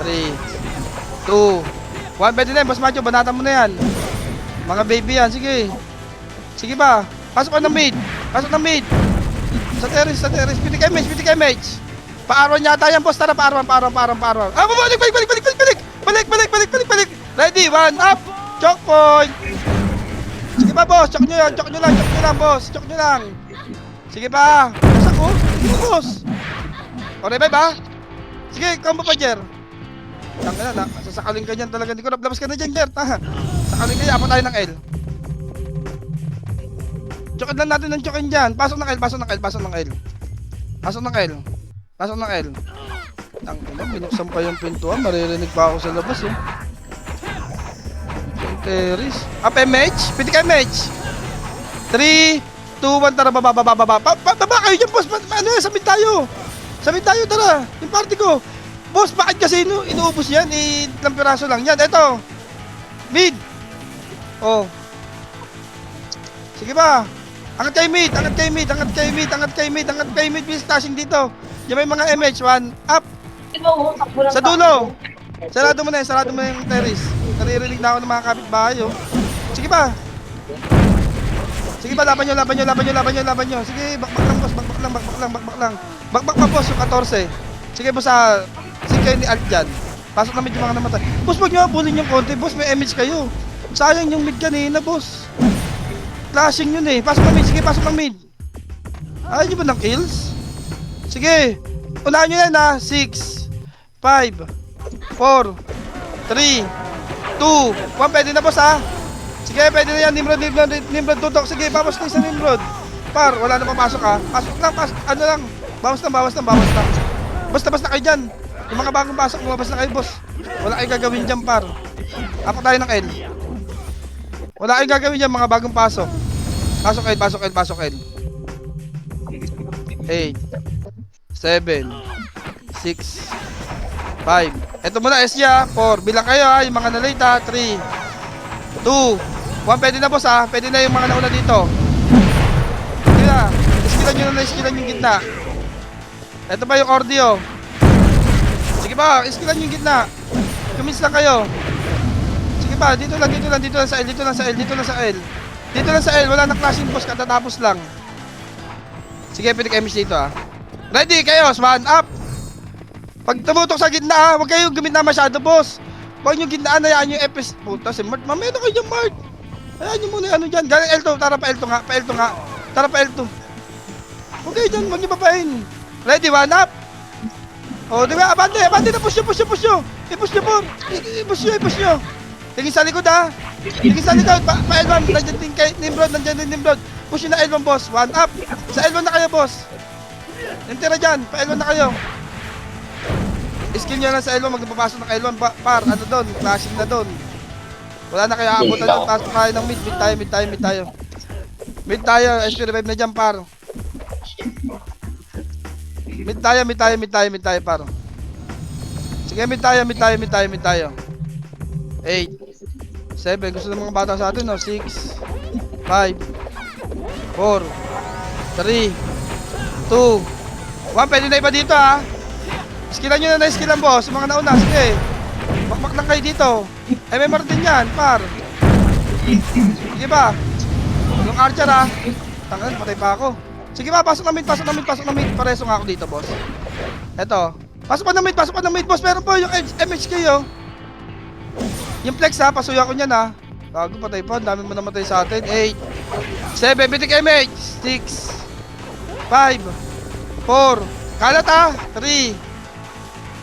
D: 3, 2, 1. Pwede na yan, boss Macho. Banatan mo na yan. Mga baby yan. Sige ba? Pasok ng mid. Sa terrace. Pitik MH. Paarawan yata yan, boss. Tara, paarawan. Ah, balik. Ready, 1, up. Choke point. Sige ba, boss? Choke nyo lang, boss. Sige pa. Basta ko. Sige, boss. O, revive, ha? Sige, combo pa, Jer. Tangka na, sasakaling ka dyan talaga. Hindi ko labas ka na dyan, Jer. Sakaling ka dyan. Apo tayo ng L. Chokin lang natin ng chokin dyan. Pasok ng L. Tangka na, binuksan pa yung pintuan. Maririnig pa ako sa labas, eh. Terrace. Up MH. Pitik MH. 3, 2, 1. Tara, baba kayo dyan, boss. Ano yan? Sabit tayo, tara. Yung party ko. Boss, bakit kasi inuubos yan? Ilang piraso lang yan. Eto. Mid. Oh. Sige ba? Angat kayo mid. Please, tashing dito. Yung may mga MH. 1, up. Sa dulo. Sarado mo na yung terrace. Naririnig na ako ng mga kapitbahay, oh. Sige ba, laban nyo. Sige, bakbak lang, boss. Bakbak pa, boss, yung 14. Sige, boss, sige kayo ni Alt dyan. Pasok na mid yung mga namatay. Boss, wag nyo pulin yung konti, boss, may MH kayo. Sayang yung mid kanina, boss. Clashing yun, eh. Pasok ng mid. Ayaw nyo ba ng kills? Sige, unahan nyo yan, ha. 6, 5, 4, 3, 2, 1. Pwede na, boss, ha. Sige, pwede na yan. Nimrod, tutok. Sige, bawas na sa Nimrod. Par, wala na papasok, ha. Pasok lang. Ano lang. Bawas lang. Basta kayo dyan. Yung mga bagong pasok, lumabas na kayo, boss. Wala kayong gagawin dyan, par. Apak tayo ng L. Wala kayong gagawin dyan, mga bagong pasok. Pasok L. 8, 7, 6, 5. Ito muna, SG, 4. Bilang kayo, ha. Yung mga nalate, ha. 3, 2, 1. Pwede na, boss, ha. Pwede na yung mga nauna dito. Sige na. Iskilan yung gitna. Ito ba yung audio? Sige ba, iskilan yung gitna. Kumis lang kayo. Sige ba, dito lang sa L. Wala na clashing, boss. Katatapos lang. Sige, pwede kayo miss dito, ha. Ready, kayo. 1, up. Pag tumutok sa gitna, ha. Huwag kayong gumit na masyado, boss. Huwag nyo gitnaan, hayaan nyo FS. Puta, si Mart. Mamaya na kayo dyan, Mart. Hayaan nyo muna yung ano dyan. Galing L2. Tara pa L2 nga. Tara pa L2. Huwag kayo dyan. Huwag nyo papain. Ready, 1, up. O, di ba? Abante na. Push nyo. I-push nyo. Tingin sa likod, ha. Pa L1. Nandiyan din kay Nimrod. Push nyo na L1, boss. 1, up. Sa L1 na kayo, boss. Nintira dyan. Pa L1 na kayo. Skill nyo lang sa L1, magpapasok ng L1, par, ano doon, clashing na doon. Wala na kayo aabutan doon, pasok tayo ng mid tayo. Mid tayo, SP revive na dyan, par. Mid tayo, par. Sige, mid tayo. 8, 7, gusto ng mga bata sa atin, no? 6, 5, 4, 3, 2, 1. Pwede na iba dito, ha? Skillan nyo na skillan, boss. Mga nauna, sige. Bakbak lang kayo dito. MMR din yan, par. Sige ba? Yung archer, ha? Tangan, patay pa ako. Sige ba, pasok na mid. Pareso nga ako dito, boss. Eto. Pasok pa na mid, boss. Meron po yung MHK, oh. Yung flex, ha? Pasuyo ako niyan, ha? Bago, patay pa. Ang dami mo namatay sa atin. 8, 7, bitik MH. 6, 5, 4, kalat, ha? 3,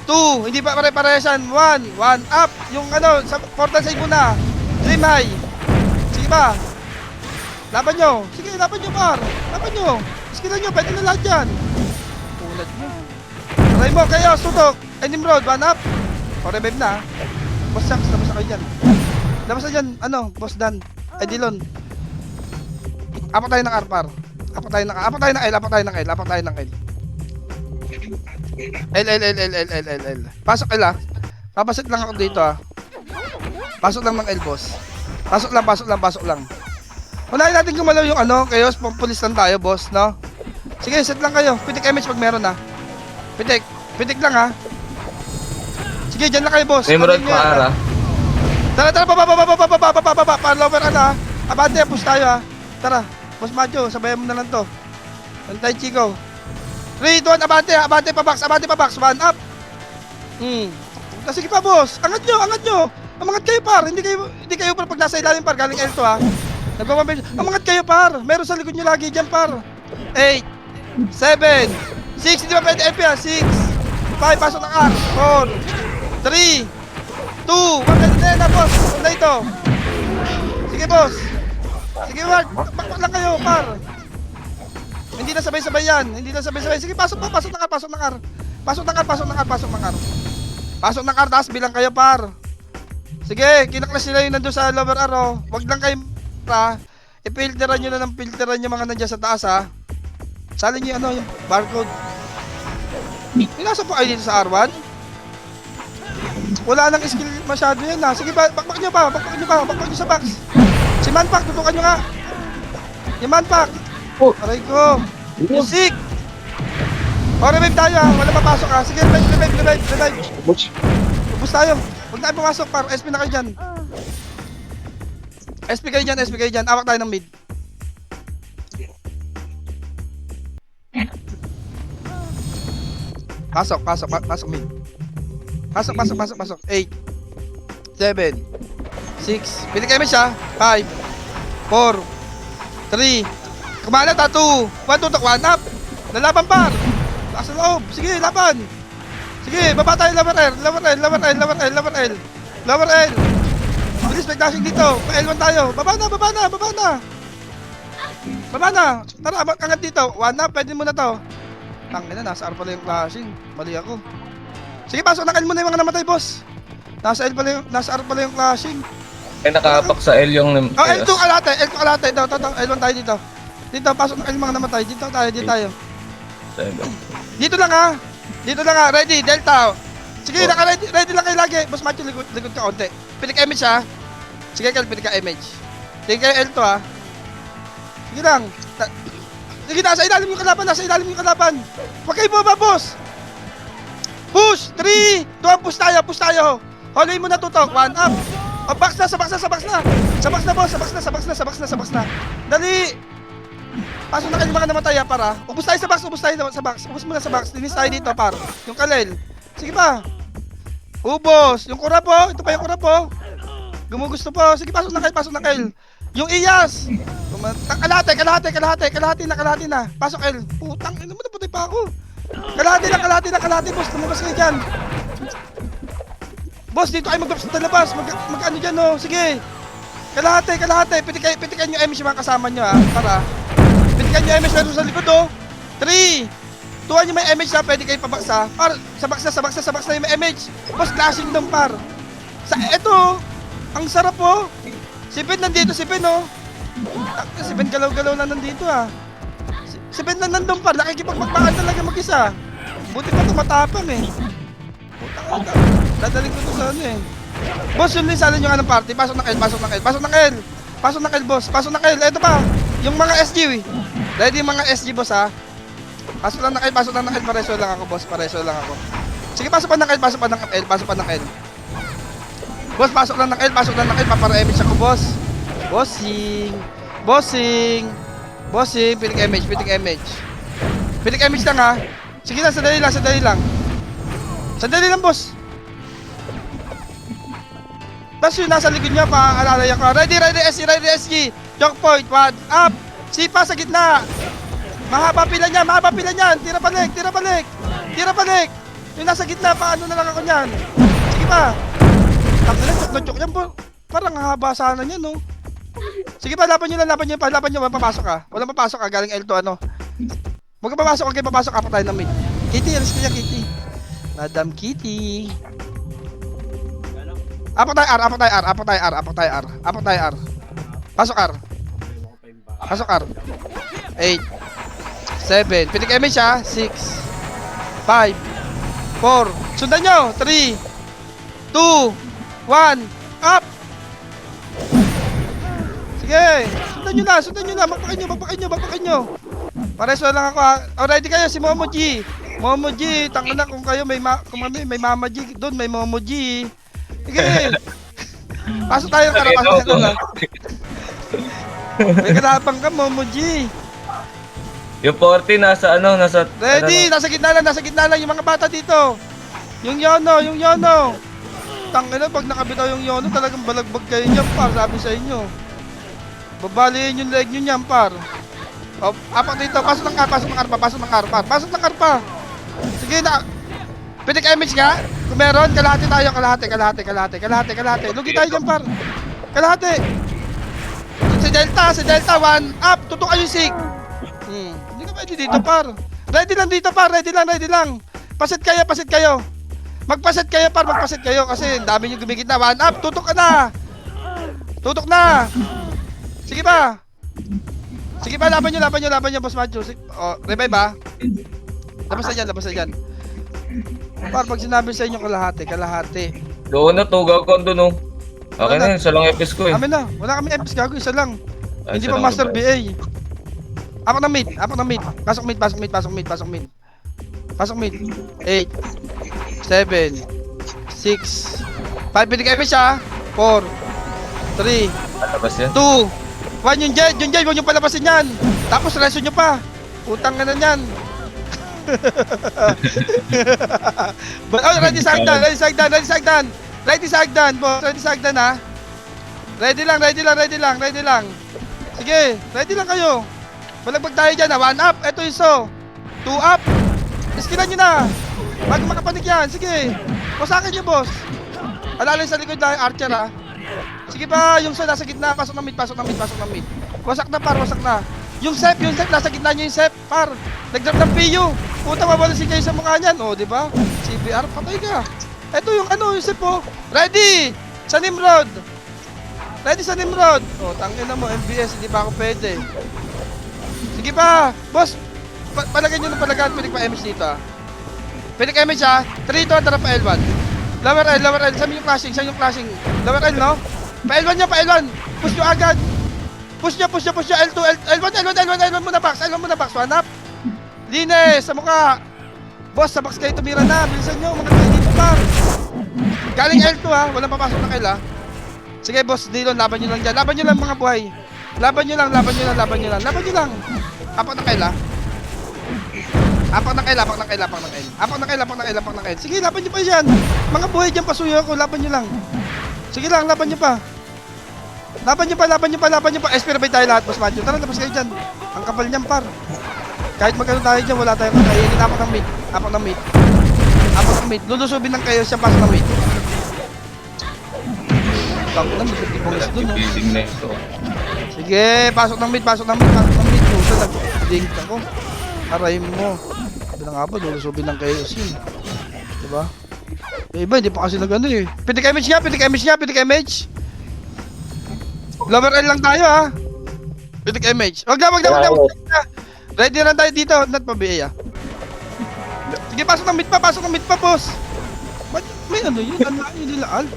D: 2, hindi pa pare-paresan. 1 up. Yung ano, sa portal save muna. Dream high. Sige ba? Laban nyo. Sige, laban nyo, par. Laban nyo. Skillan nyo, pwede na lahat yan. Tulad nyo. Try mo, kayo, tutok. Nimrod, 1 up. O, revive na. Boss Shanks, labas na kayo dyan. Labas na dyan, ano, Boss Dan. Ay, Dilon. Apat tayo ng R-par. Apat tayo ng L. L. Pasok L, ha. Papasit lang ako dito, ha. Pasok lang ng L, boss. Pasok lang. Unahin natin gumalaw yung ano, kayo, pulis lang tayo, boss, no? Sige, set lang kayo. Pitik image pag meron, ha. Pitik lang, ha. Sige, dyan lang kayo, boss.
C: Nimrod para.
D: Tara, baba. Lower, ano, ha. Abante, push tayo, ha. Tara, boss Macho, sabayan mo na lang to. Antay, Chico. 3, 2, 1, abante pa box. 1 up. Sige pa, boss. Angat nyo. Amangat kayo, par. Hindi kayo par pag nasa ilalim, par. Galing L2, ha. Nagpapambil. Amangat kayo, par. Meron sa likod nyo lagi dyan, par. 8, 7, 6. Hindi ba pwede F yan? 6, 5, pasok ng R. 4, 3, 2, 1. Pwede na, boss. Wala ito. Sige, boss. Sige, Mark. Bakbak lang kayo, par. Hindi na sabay-sabay yan. Sige, pasok ng R. Pasok ng R, taas bilang kayo, par. Sige, kinaklas nila yung nandun sa lower R, oh. Wag lang kayo, pa. I-filteran nyo na ng filteran yung mga nandyan sa taas, ha. Salin nyo yung barcode. Pinasa po kayo dito sa R1. Wala nang skill masyado yan, ha. Sige, bakbak nyo sa box. Si Manpak, tutukan nyo nga. Yung Manpak. Aray ko. Music. O, revive tayo, ha. Wala papasok, ha. Sige, revive. Ubus tayo. Huwag tayo pumasok, par. SP na kayo dyan. SP kayo dyan. Awak tayo ng mid. Pasok mid. Pasok. 8, 7, 6. Pili kayo, ha. 5, 4, 3. Kumalat, ha. 2, 1, tutok, 1 up. Lalaban, par. Taas sa loob. Sige, laban. Sige, baba tayo, lower L. Bilis, may dashing dito. Pa-L1 tayo. Baba na. Tara, angat dito. 1 up, pwede mo na to. Tangina, nasa R pala yung flashing. Mali ako. Sige, pasok na kayo muna yung mga namatay, boss. Nasa R pala yung flashing.
C: Ay, nakapak sa L yung...
D: Oh, L2 kalate. Ito, L1 tayo dito. Dito, pasok na kayo yung mga namatay. Dito tayo.
C: 7.
D: Dito lang, ha. Ready, Delta. Sige, ready lang kayo lagi. Boss Macho, likod ka onte. Pilik image, ha. Sige, pilik ka image. Sige kayo L2, ha. Sige lang. Sige, nasa ilalim yung kalaban. Huwag kayo baba, boss. Push! 3, 2, push tayo. Holoy mo na, tutok. 1 up. O, box na. Sa box na. Dali. Pasok na kayo mga namatay, ha, para. Ubus tayo sa box. Ubus muna sa box. Linis tayo dito, par. Yung kalel. Sige pa. Ubos. Yung kurap, po. Ito pa yung kurap, po. Gumugusto po. Sige, pasok na kayo. Yung iyas. Kalahati na. Pasok, L. Putang, ano mo, naputay pa ako. Kalahati, boss. Lumabas kayo dyan. Boss, dito kayo mag-drops sa labas. Mag-ano dyan, oh. Sige. Kalahati. Pitikan yung MS yung mga kasama nyo, ha. Para. Pitikan yung MS meron sa likod, oh. 3. Tuwan yung may MH na pwede kayo pabaksa. Par, sa box na yung may MH. Boss, clashing doon, par. Eto, ang sarap, oh. Si Ben nandito, oh. Si Ben galaw-galaw na nandito, ha. Si Ben na nandun, par. Nakikipagpagpakan talaga mag-isa. Buti pa ito matapang eh. Puta. Dadaling ko ito sa ano eh. Boss, yun din sa alin yung anong party. Pasok ng L, pasok ng L, pasok ng L. Pasok ng L, boss. Pasok ng L. Ito pa. Yung mga SG eh. Ready yung mga SG, boss ha. Pasok lang ng L, pasok lang ng L. Pareso lang ako, boss. Pareso lang ako. Sige, pasok pa ng L, pasok pa ng L, pasok pa ng L. Boss, pasok lang ng L, pasok lang ng L. Papara-image ako, boss. Bossing. Bossing. Bossing. Piling image, piling image. Piling image lang ha. Sige lang, sandali lang, sandali lang. Sandali lang, boss. Tapos yung nasa likod niya, paaalala ko. Ready, ready, SG, ready, SG. Choke point, 1, up. Sipa sa gitna. Mahaba pila niyan, mahaba pila niyan. Tira balik, tira balik. Tira balik. Yung nasa gitna, paano na lang ako niyan. Sige pa. Tapos na, chok niyan po. Parang haba sana niyan, no. Sige pa, laban nyo lang, laban nyo pa, laban nyo. Walang papasok ka. Walang papasok ka, galing L2, ano. Huwag ka papasok, okay, papasok ka pa tayo ng mid. Kitty, alis ka niya, Kitty. Madam Kitty. Apo tayo R, apo tayo R, apo tayo R, apo tayo R, apo tayo R. Pasok R. Pasok R. 8 7. Pitik image ha. 6 5 4. Sundan nyo. 3 2 1. Up. Sige. Sundan nyo na, sundan nyo na. Magpakin nyo, magpakin nyo, magpakin nyo. Pareso lang ako ha. O, ready kayo si Momo G. Momo G, tanga na kung kayo may Mama G doon, may Momo G. Sige. Pasok tayo ng pasok tayo lang. May kalapang ka, Momo G.
C: Yung 40 nasa ano, nasa...
D: Ready, nasa gitna lang yung mga bata dito. Yung Yono. Tangina, pag nakabitaw yung Yono, talagang balagbag kayo niyan, par, sabi sa inyo. Babaliin yung leg nyo niyan, par. O, apak dito, pasok ng karpa, pasok ng karpa. Sige na. Pitik image nga. Kung meron, kalahati tayo, kalahati. Lugi tayo dyan, par. Kalahati. Si Delta, 1 up. Tutok kayo yung sig. Hindi ka pwede dito, par. Ready lang dito, par. Ready lang. Pasit kayo. Magpasit kayo, par. Kasi ang dami nyo gumigit na. 1 up. Tutok na. Sige pa. Laban nyo, boss Macho. O, revive ba? Labas na dyan. Par, pag sinabi sa inyo kalahati.
C: Doon na, tugag ko doon, no. Okay na yun, isa lang FS ko eh.
D: Amin na, wala kami FS gago, isa lang.
C: Ay,
D: Hindi
C: isa
D: pa
C: lang
D: Master
C: ba?
D: BA. Apak ng mid. Pasok mid. 8, 7, 6, 5, pinig FS ha. 4, 3,
C: Palabas yan.
D: 2, 1 yung jet, huwag yung palabasin yan. Tapos reso nyo pa. Utang na yan. Oh, ready sa hagdan, boss. Ready sa hagdan ha. Ready lang. Sige, ready lang kayo. Balagbag tayo dyan ha. 1 up, eto yung so. 2 up. Iskilan nyo na. Bago makapanig yan, sige. Pusakin nyo, boss. Alalay sa likod na archer ha. Sige pa, yung so nasa gitna. Pasok ng mid. Wasak na, par, wasak na. Yung sep, nasa gitna nyo yung sep, par. Nag-drop ng PU. Puta, mabalasin kayo sa mukha niyan. O, diba? CBR, patay ka. Ito yung yung sep, oh. Ready! Sa Nimrod. O, tangin na mo, MBS, hindi pa ako pwede. Sige pa, boss. Palagay nyo ng palagaan, pinig pa MH dito, ha. Pinig MH, ha. 3 to, tara pa L1. Lower L. Saan yung flashing? Lower L, no? Pa L1 nyo, Push nyo agad. Push nyo. L1 muna box. 1 up. Linis, sa mukha. Boss, sa box kayo tumira na. Bilisan nyo, mga kayo dito, par. Galing L2, ha. Walang papasok ng L, ha. Sige, boss, Dillon, laban nyo lang dyan. Laban nyo lang, mga buhay. Laban nyo lang. Apak ng L, ha. Apak ng L. Sige, laban nyo pa dyan. Mga buhay dyan, pasuyo ako. Laban nyo lang. Sige lang, laban nyo pa. Espera ba tayo lahat, boss Macho? Tara, labas kayo dyan. Ang kapal niyan, par. Kahit magkano tayo dyan, wala tayong kakainin. Apak ng mid. Lulusubin ng kayo siya, pasok ng mid. Tangin na, magkakibongis dun, no?
C: Building na ito.
D: Sige, pasok ng mid. Puta, nag-dink ako. Aray mo. Sabi na nga ba, lulusubin ng kayo yun. Diba? Yung iba, hindi pa kasi nag-ano eh. Pitik image. Lower L lang tayo ha. Pitik image. Wag na. Ready na tayo dito. Not pa BA ha. Sige, pasok ng mid pa, boss. Ba't may ano yun? Ano yun nila, Al?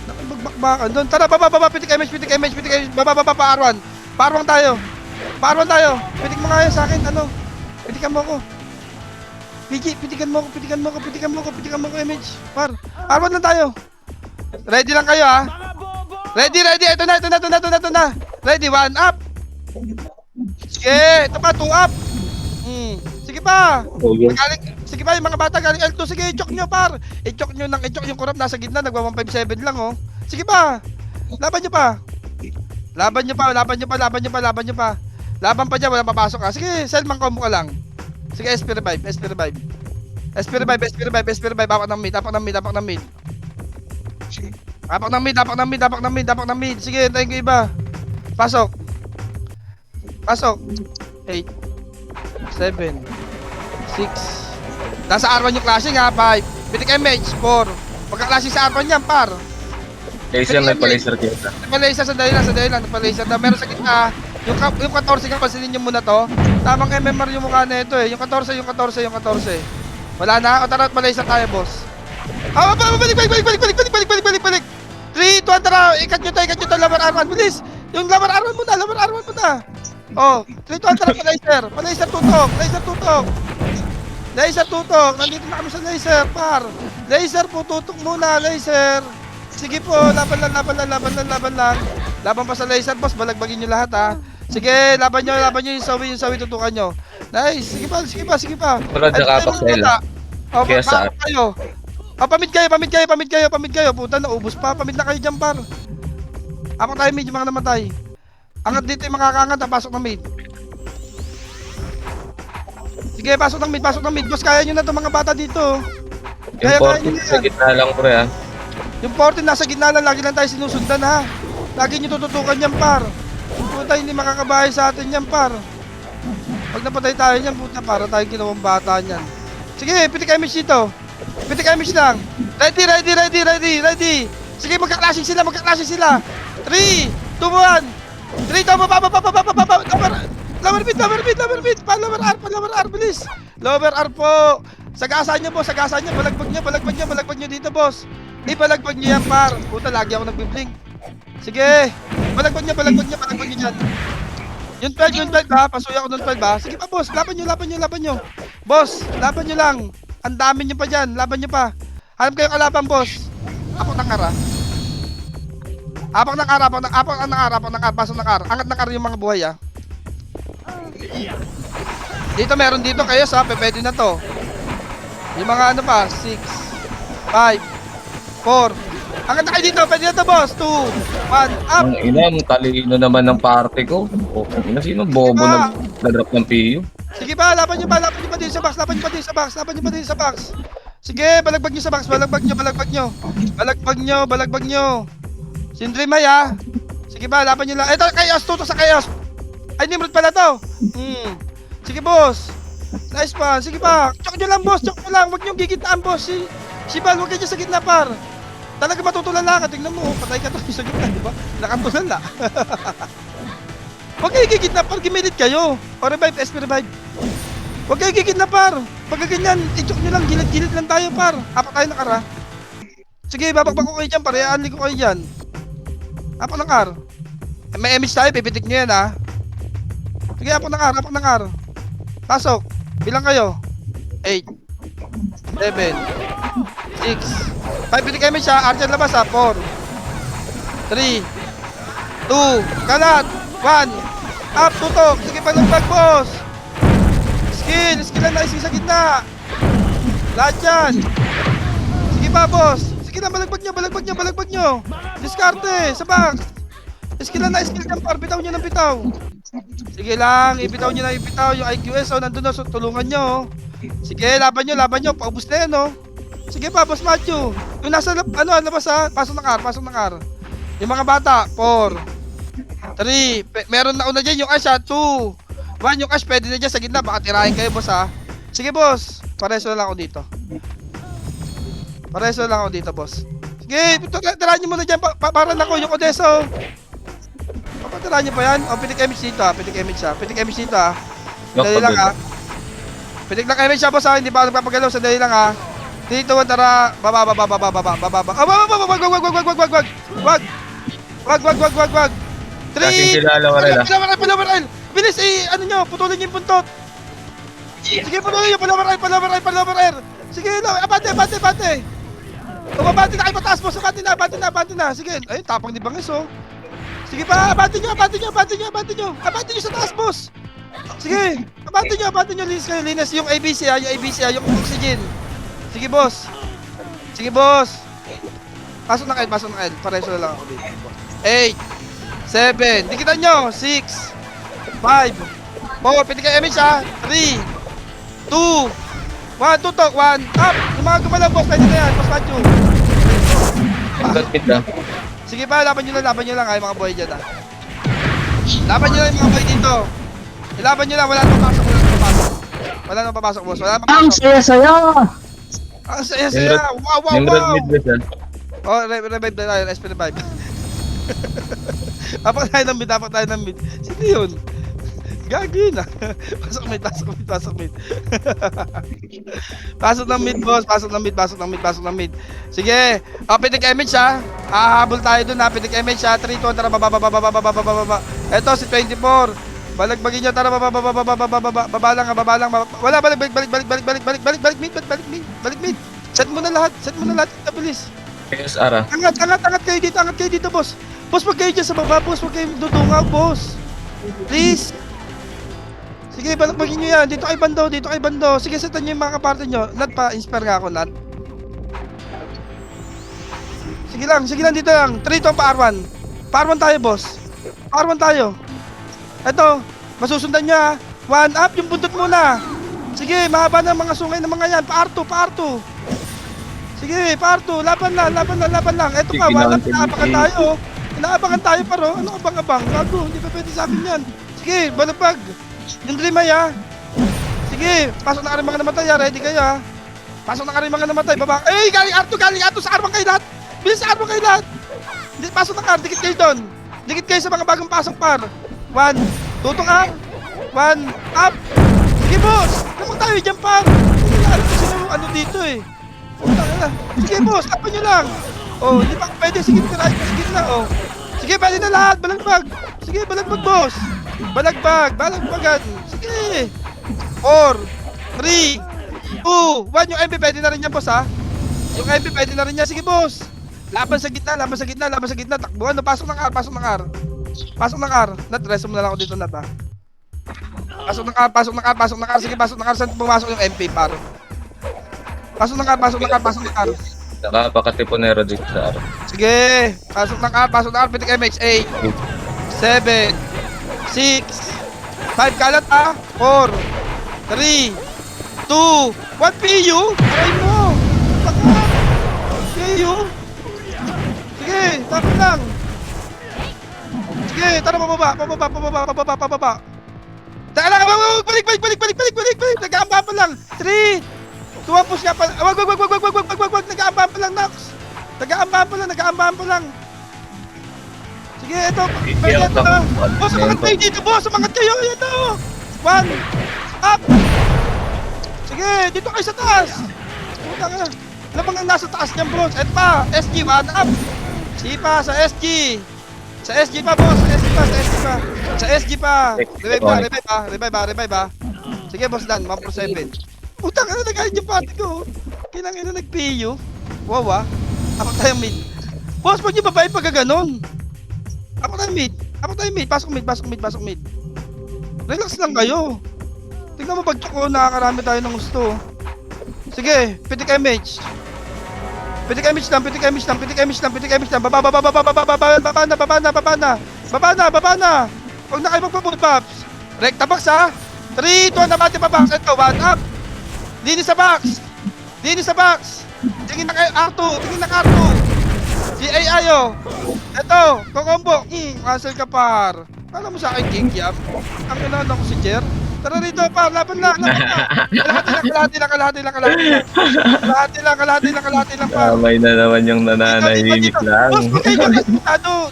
D: Nakibagbakbakan doon. Tara, baba, pitik image, baba, pa-R1. Pa-R1 tayo. Pitik mo nga yun sa akin, ano? Pitikan mo ko. PG, pitikan mo ko, image. Par, R1 lang tayo. Ready lang kayo, ha? Ready. Ito na. Ready, 1 up. Sige, ito pa, 2 up. Sige pa. Sige pa, yung mga bata galing L2. Sige, i-choke nyo, par. I-choke yung kurap nasa gitna. Nagwa 157 lang, oh. Sige pa. Laban nyo pa. Laban pa dyan, walang papasok, ha. Sige, Selman combo ka lang. Sige, SP revive. Apak ng mid. Apak ng mid. Sige, hintayin ko iba. Pasok. 8 7 6. Nasa R1 yung clashing, ha. 5. Pitik MH. 4. Pagka-clashing sa R1 yan, par.
C: Laser, nagpa-laser kita.
D: Nagpa-laser sa dali lang. Nagpa-laser na. Meron sa gitna. Yung 14 nga, pansinin nyo muna to. Tamang MMR yung mukha na ito, eh. Yung 14. Wala na? O tara, pa-laser tayo, boss. Balik. 3, 2, 1, tara. Ikat nyo to, Lamar R1. Bilis. Yung Lamar R1 muna. Oh, 3, 2, 1, tara, pa-laser. Laser tutok. Nandito na kami sa laser, par. Laser po, tutok muna, laser. Sige po, laban lang. Laban pa sa laser, boss. Balagbagin nyo lahat, ha. Sige, laban nyo yung sawi, tutukan nyo. Nice, sige pa.
C: Parang nakapak sa ila.
D: Oh,
C: Kaya sa
D: kayo. Oh, pamid kayo. Puta, naubos pa. Pamid na kayo dyan, par. Ako tayo mid, yung mga namatay. Angat dito yung makakaangat, pasok ng mid. Sige, pasok ng mid. Boss, kaya nyo na to mga bata dito.
C: Yung 14 sa gitna lang, pre, ha.
D: Yung 14 nasa gitna lang, lagi lang tayo sinusundan, ha. Lagi nyo tututukan yan, par. Puta, hindi makakabahay sa atin yan, par. Pag napatay tayo yan, puta, para tayong ginawang bata niyan. Sige, pitik image dito. Pitik image lang. Ready. Sige, magka-clashing sila. 3, 2, 1. 3, tama, Lower mid, R, bilis. Lower R po. Sagasan nyo, balagbag nyo dito, boss. Ibalagpag nyo yan, par. Puta, lagi ako nagbiblink. Sige. Balagbag nyo dyan. Yung 12, ha. Pasuya ko ng 12, ha. Sige pa, boss. Laban nyo. Boss, laban nyo lang. Ang dami nyo pa dyan. Laban nyo pa. Hanap kayo kalaban, boss. Apak ng kara. Pasok ng kara. Angat ng kara yung mga buhay, ha. Dito, meron dito kayo, sa. Pwede na to. Yung mga ano pa. 6, 5, 4. Angat na kayo dito. Pwede na to, boss. 2, 1, up.
C: Ang ina, ang talino naman ng party ko. Sino bobo nag-drop ng PU?
D: Sige pa, laban nyo pa din sa box. Sige, balagbag nyo sa box. Balagbag nyo. Sindrimay, ha. Sige ba, laban nyo lang. Ito, Chaos, tutok sa Chaos. Ay, Nimrod pala to. Sige, boss. Nice pa. Sige pa. Chok nyo lang, boss. Huwag nyo gigitaan, boss. Si Bal, huwag kayo sa gitna, par. Talaga matutulan lang. Tingnan mo, patay ka to sa gitna, di ba? Nakatulala. Huwag kayo gigitna, par. Gimilit kayo. O revive, SP revive. Huwag kayo gigitna, par. Pagka ganyan, i-chok nyo lang. Gilid lang tayo, par. Apak tayo ng kara. Sige, babakbak ko kayo dyan, par. Ianli ko kayo dyan. Apak ng kar. May image tayo, pipitik nyo yan, ha. Sige, apak ng kar. Pasok. Bilang kayo. 8 7 6 5, pitik image, ha. Archer labas, ha. 4 3 2 kalat 1 up, tutok. Sige, palagpag, boss. Skill lang na sa gitna. Lahat yan. Sige pa, boss. Sige na, balagbag nyo. Diskarte, sa box. Skill lang dyan, par. Bitaw nyo ng bitaw. Sige lang, ibitaw nyo na yung IQS, oh. Nandun na, so, tulungan nyo, oh. Sige, laban nyo. Paubos na yan, oh. Sige pa, boss Matthew. Yung nasa, labas, ha. Pasok ng car. Yung mga bata, 4 3, meron na una dyan yung Ash, ha. 2 1, yung Ash, pwede na dyan sa gitna. Baka tirahin kayo, boss, ha. Sige, boss. Pareso na lang ako dito, Sige, tirahin nyo muna dyan. Para na ko yung Odeso. Papatirahin nyo pa yan. O, pitik image dito, ha. Dali lang, ha. Pitik lang MH siya boss ha, hindi pa ako nagpapagalaw, sandali lang ha. 3, 2, 1, tara. Baba. Wag.
C: Kasing sila Laurel, ah.
D: Palawaral. Bilis ano nyo, putulin niyo yung buntot. Sige, putulin niyo, palawaral. Sige, abante. Abante na kayo pataas boss, abante na. Sige, ayun, tapang ni Bangis oh. Sige pa, abante nyo sa taas boss. Sige, abante nyo, linis yung ABC ha, yung oxygen. Sige boss. Pasok na kayo, pareso na lang ako dito. 8, 7, dikitan nyo, 6, 5, 4, pwede kayo image ha, 3, 2, 1, tutok, 1, up. Yung mga gumalaw boss, pwede na yan, boss Machu.
C: Hanggang mid lang.
D: Sige pa, laban nyo lang ay mga boy dyan ha. Laban nyo lang yung mga boy dito. Ilaban nyo lang, wala nang papasok boss,
A: Ang saya-saya!
D: Ang saya, wow.
C: Nimrod mid ba siya?
D: Oh, revive tayo, SP revive. Dapat tayo ng mid. Sino yun? Gagi na. Pasok mid. Pasok ng mid, boss. Pasok ng mid. Sige. Pitik image ha. Hahabol tayo dun ha. Pitik image ha. 3, 2, tara, baba. Eto, si 24. Balagbagin nyo, tara, baba lang. Wala, balik mid. Set mo na lahat. Bilis.
C: Yes, Ara.
D: Angat kayo dito, boss. Boss, wag kayo dyan sa baba, boss. Wag kayo dudungaw, boss. Please. Sige, balakbagin nyo yan. Dito kay bando. Sige, setan nyo yung mga kaparte nyo. Nat pa, inspire nga ako, Nat. Sige lang, dito lang. 3 to pa R1. Pa R1 tayo, boss. Pa R1 tayo. Eto, masusundan nyo ha. 1 up, yung buntot muna. Sige, mahaba ng mga sungay ng mga yan. Pa R2. Sige, pa R2. Laban lang. Eto pa, 1 up, inaabangan tayo paro. Ano abang-abang? Gago, hindi pa pwede sa akin yan. Sige, balapag. Yung dream ay ha. Sige, pasok na ka rin mga namatay ha. Ready kayo ha. Pasok na ka rin mga namatay. Baba. Galing R2 sa R1 kayo lahat. Bilis sa R1 kayo lahat. Pasok na ka, dikit kayo doon. Dikit kayo sa mga bagong pasok par. 1, tutok ha. 1, up. Sige boss, naman tayo dyan par. Hindi na alam ko sino ano dito eh. Sige boss, tapan nyo lang. Oh, hindi pa pwede. Sige, tirahin mo. Sige na oh. Sige, pwede na lahat. Balagbag. Sige, balagbag boss. Balagbagan. Sige. 4, 3, 2, 1. Yung MP pwede na rin yan boss ha. Yung MP pwede na rin yan. Sige boss. Laban sa gitna. Takbuhan. Pasok ng R. Nat, reso mo na lang ako dito, Nat ha. Pasok ng R. Sige, pasok ng R. Saan pumasok yung MP par? Pasok ng R.
C: Nakapakatipunero dito sa Ara.
D: Sige, pasok ng R, pitik MH, 8, 7, 6, 5, kalat ha, 4, 3, 2, 1, PU, aray mo, PU, sige, tapos lang, sige, tara pababa, tara lang, balik, nag-aamba pa lang, 3, tuwapos nga pala. Wag. Nag-aambahan pa lang, Nox. Nag-aambahan pa lang. Sige, ito. Pwede ito. Boss, umangat kayo dito, boss. Umangat kayo. Ito. 1. Up. Sige, dito kayo sa taas. Puta ka. Alam mo nga nasa taas niyan, boss. Ito pa. SG, 1 up. Sipa sa SG. Sa SG pa, boss. Sa SG pa. Revive ba? Sige, boss Dan. 147. Putang ina, nag-hide yung party ko. Kailang ina nag-PU. Wow. Ako tayo mid. Boss, pag yung babae pag gano'n. Ako tayo mid. Pasok mid. Relax lang kayo. Tingnan mo pag ko, nakakarami tayo ng gusto. Sige, pitik image lang. Baba na. Huwag na kayo magpa-full pops. Recta box ha. 3, 2, nabati pa box. Ito, 1 up. Dini sa box. Tingin na kayo R2. GA ayo. Eto, kokombo. Cancel ka par. Alam mo sa akin kikiam. Ang inahan ako si Jer. Tara rito par, laban lang. Kalahati lang par.
C: May na naman yung nananahimik lang.
D: Boss,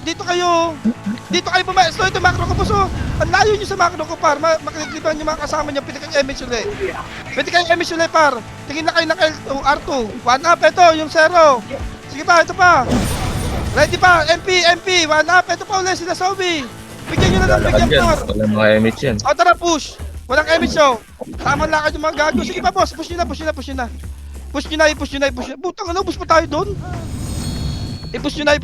D: dito kayo. Dito kayo pumayos. Ito macro ko, boss. Oh. Ang layo nyo sa macro ko, par. Makiklipan nyo mga kasama nyo. Pwede kayo MH ulit. Pwede kayo MH ulit, par. Tingin na kayo ng L2, R2. One up, ito, yung zero. Sige pa, ito pa. Ready pa, MP. One up, ito pa ulit, sila Sobi. Bigyan nyo na lang,
C: Lakad
D: bigyan,
C: yan.
D: par.
C: Wala mga MH yan.
D: O, tara, push. Walang MH, oh. Tamang lakad yung mga gago. Sige pa, boss. Push nyo na. Push nyo na. Putang ano, push pa tayo doon. I-push nyo na.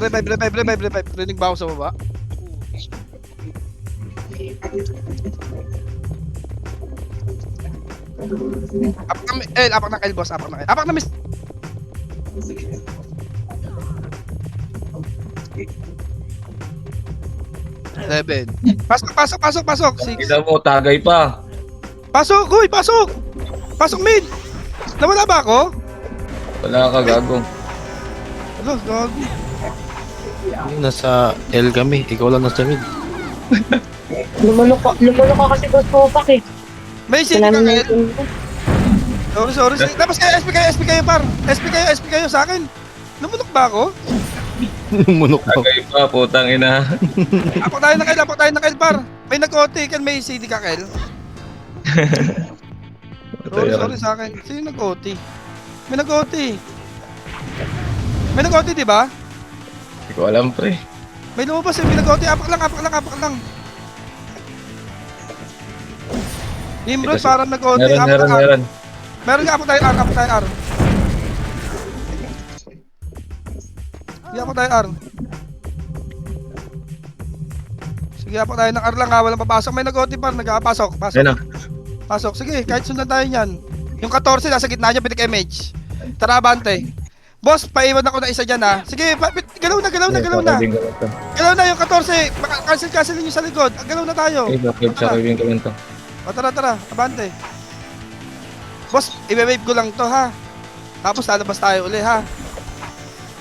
D: Revive. Rinig ba ako sa baba? Apak ng L, boss. Apak na miss. Seven. Pasok. Six.
C: Kita mo, tagay pa.
D: Pasok. Pasok mid. Nawala ba ako?
C: Wala ka, gago.
D: Ano, gago.
E: Nasa L kami, ikaw lang nasa mid.
F: Lumulok ka kasi boss Popak eh.
D: May CD ka
F: Wala
D: ngayon?
F: naman
D: Sorry. Tapos kayo, SP kayo, par. SP kayo sa akin. Lumunok ba ako?
E: Munok pa.
C: Tagay pa, putang ina.
D: Apak tayo ng Kel, par. May nag-OT, kan may CD ka, Kel. Sorry sa akin. Sino nag-OT? May nag-OT, di ba?
C: Hindi ko alam, pre.
D: May lumabas eh, may nag-OT. Apak lang. Nimrod,
C: Ito,
D: parang nag-OT.
C: Meron.
D: Meron nga, apak tayo R. Sige, apak tayo R. Sige, apak tayo ng R lang ha. Walang papasok. May nag-OT par. Nagkakapasok.
C: Ayun na.
D: Pasok. Sige, kahit sundan tayo niyan. Yung 14 nasa gitna niya, pitik MH. Tara, abante. Boss, paiwan ako na isa dyan ha. Sige, galaw na. Galaw na yung 14. Cancel nyo sa likod. Galaw na tayo.
C: Okay, bakit sa kawin ko lang to.
D: O, tara. Abante. Boss, i-wave ko lang to ha. Tapos lalabas tayo uli ha.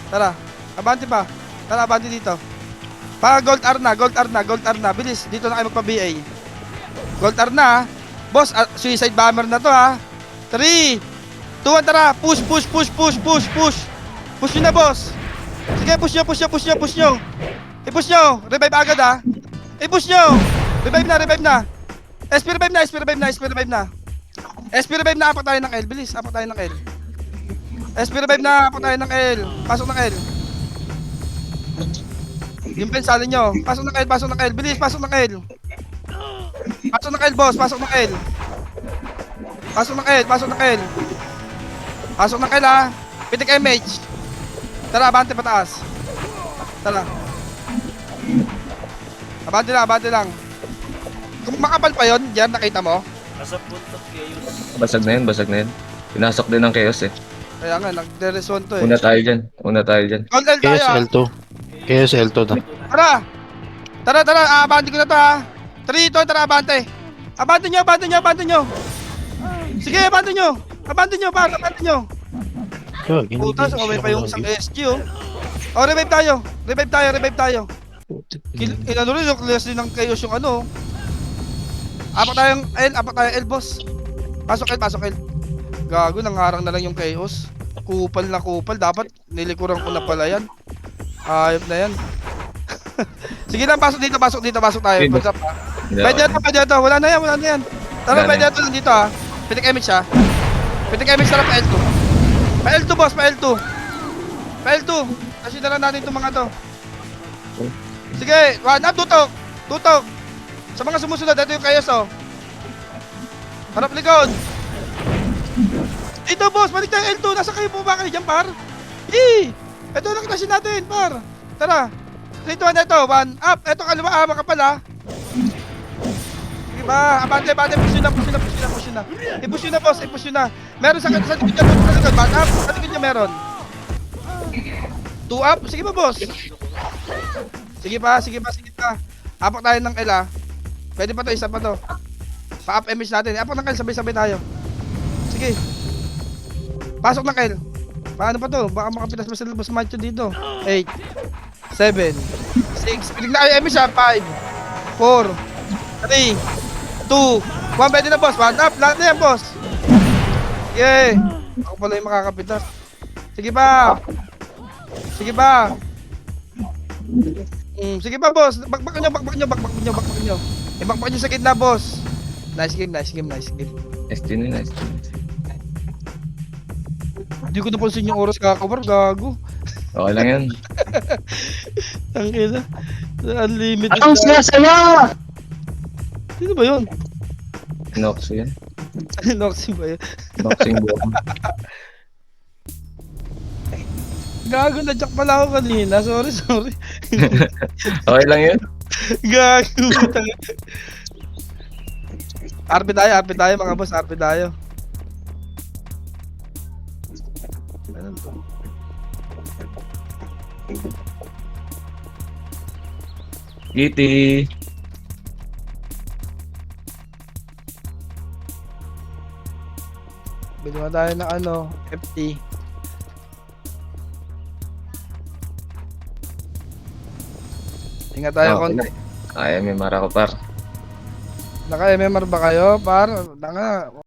D: Tara. Abante pa. Tara, abante dito. Gold R na. Bilis, dito na kayo magpa-BA. Gold R na ha. Boss, suicide bomber na to ha. 3, 2, 1, tara. Push. Push nyo na, boss. Sige, push nyo. I-push nyo. Revive agad ha. I-push nyo. Revive na. SP revive na. Apak tayo ng L. Bilis, apak tayo ng L. SP revive na, apak tayo ng L. Pasok ng L. Yung pensali nyo. Pasok ng L. Bilis, pasok ng L. Pasok ng L, boss. Pasok ng L ha. Pitik MH. Tara, abante pataas. Tara. Abante lang. Kung makapal pa yun, diyan nakita mo.
B: Nasa puntot Chaos.
C: Basag na yun. Pinasok din ng chaos eh.
D: Kaya nga, nagde-respawn to eh.
C: Una tayo dyan.
D: Gold L
E: Chaos
D: tayo.
E: L2. Chaos L2 na.
D: Tara. Abante ko na to ha. 3, 2, tara, abante. Abante nyo. Sige, abante nyo, abante nyo. Puta, sumabay pa yung isang SG oh. O, revive tayo. Inano rin yung class din ng Chaos yung ano. Apak tayong L, boss. Pasok L. Gago, nangarang na lang yung Chaos. Kupal. Dapat nilikuran ko na pala yan. Ayop na yan. Sige lang, pasok tayo. What's up ha? Pwede ito. Wala na yan. Tara, pwede ito lang dito ha. Pitik MH ha. Tara pa L2. Pa L2. Kasi na lang natin itong mga to. Sige, one up, tutok. Sa mga sumusunod, ito yung Chaos oh. Harap likod. Ito boss, balik tayo L2. Nasa kayo po ba kayo dyan, par? Ito lang klasin natin, par. Tara. 3, 2, 1, ito. One up. Ito kaliwa, makapal ha. Sige ba? Abante. Push yun na. I-push yun na, boss. Meron sa likod niya. One up. Sa likod niya meron. 2 up. Sige ba, boss? Sige pa. Apak tayo ng L ha. Pwede pa to, isa pa to. Pa-up MH natin. Apak ng L, sabay-sabay tayo. Sige. Pasok ng L. Paano pa to? Baka makapitas pa sila mas macho dito. 8, 7, 6. Pinig na kayo MH ha. 5, 4, 3, 2, 1. Pwede na, boss. One up. Lahat na yan, boss. Sige. Ako pala yung makakapitas. Sige ba? Sige pa, boss. Bakbak nyo. Ibakbak nyo sa gitna, boss. Nice game.
C: Nice din, nice din.
D: Hindi ko napansin yung oras kakabar, gago.
C: Okay lang yan.
D: Ang ina. Unlimited.
A: Anong sinasaya?
D: Sino ba yun?
C: Nox yan.
D: Noxing ba yun?
C: Noxing buwan.
D: Gago, na-jack pala ako kanina. Sorry.
C: Okay lang yun.
D: Gago. RP tayo mga boss. RP tayo. Ano to?
C: Giti.
D: Bilhin tayo ng ano, FT. Ingat tayo konti.
C: Ay, may mara ko par.
D: Naka-MMR ba kayo, par? Naka,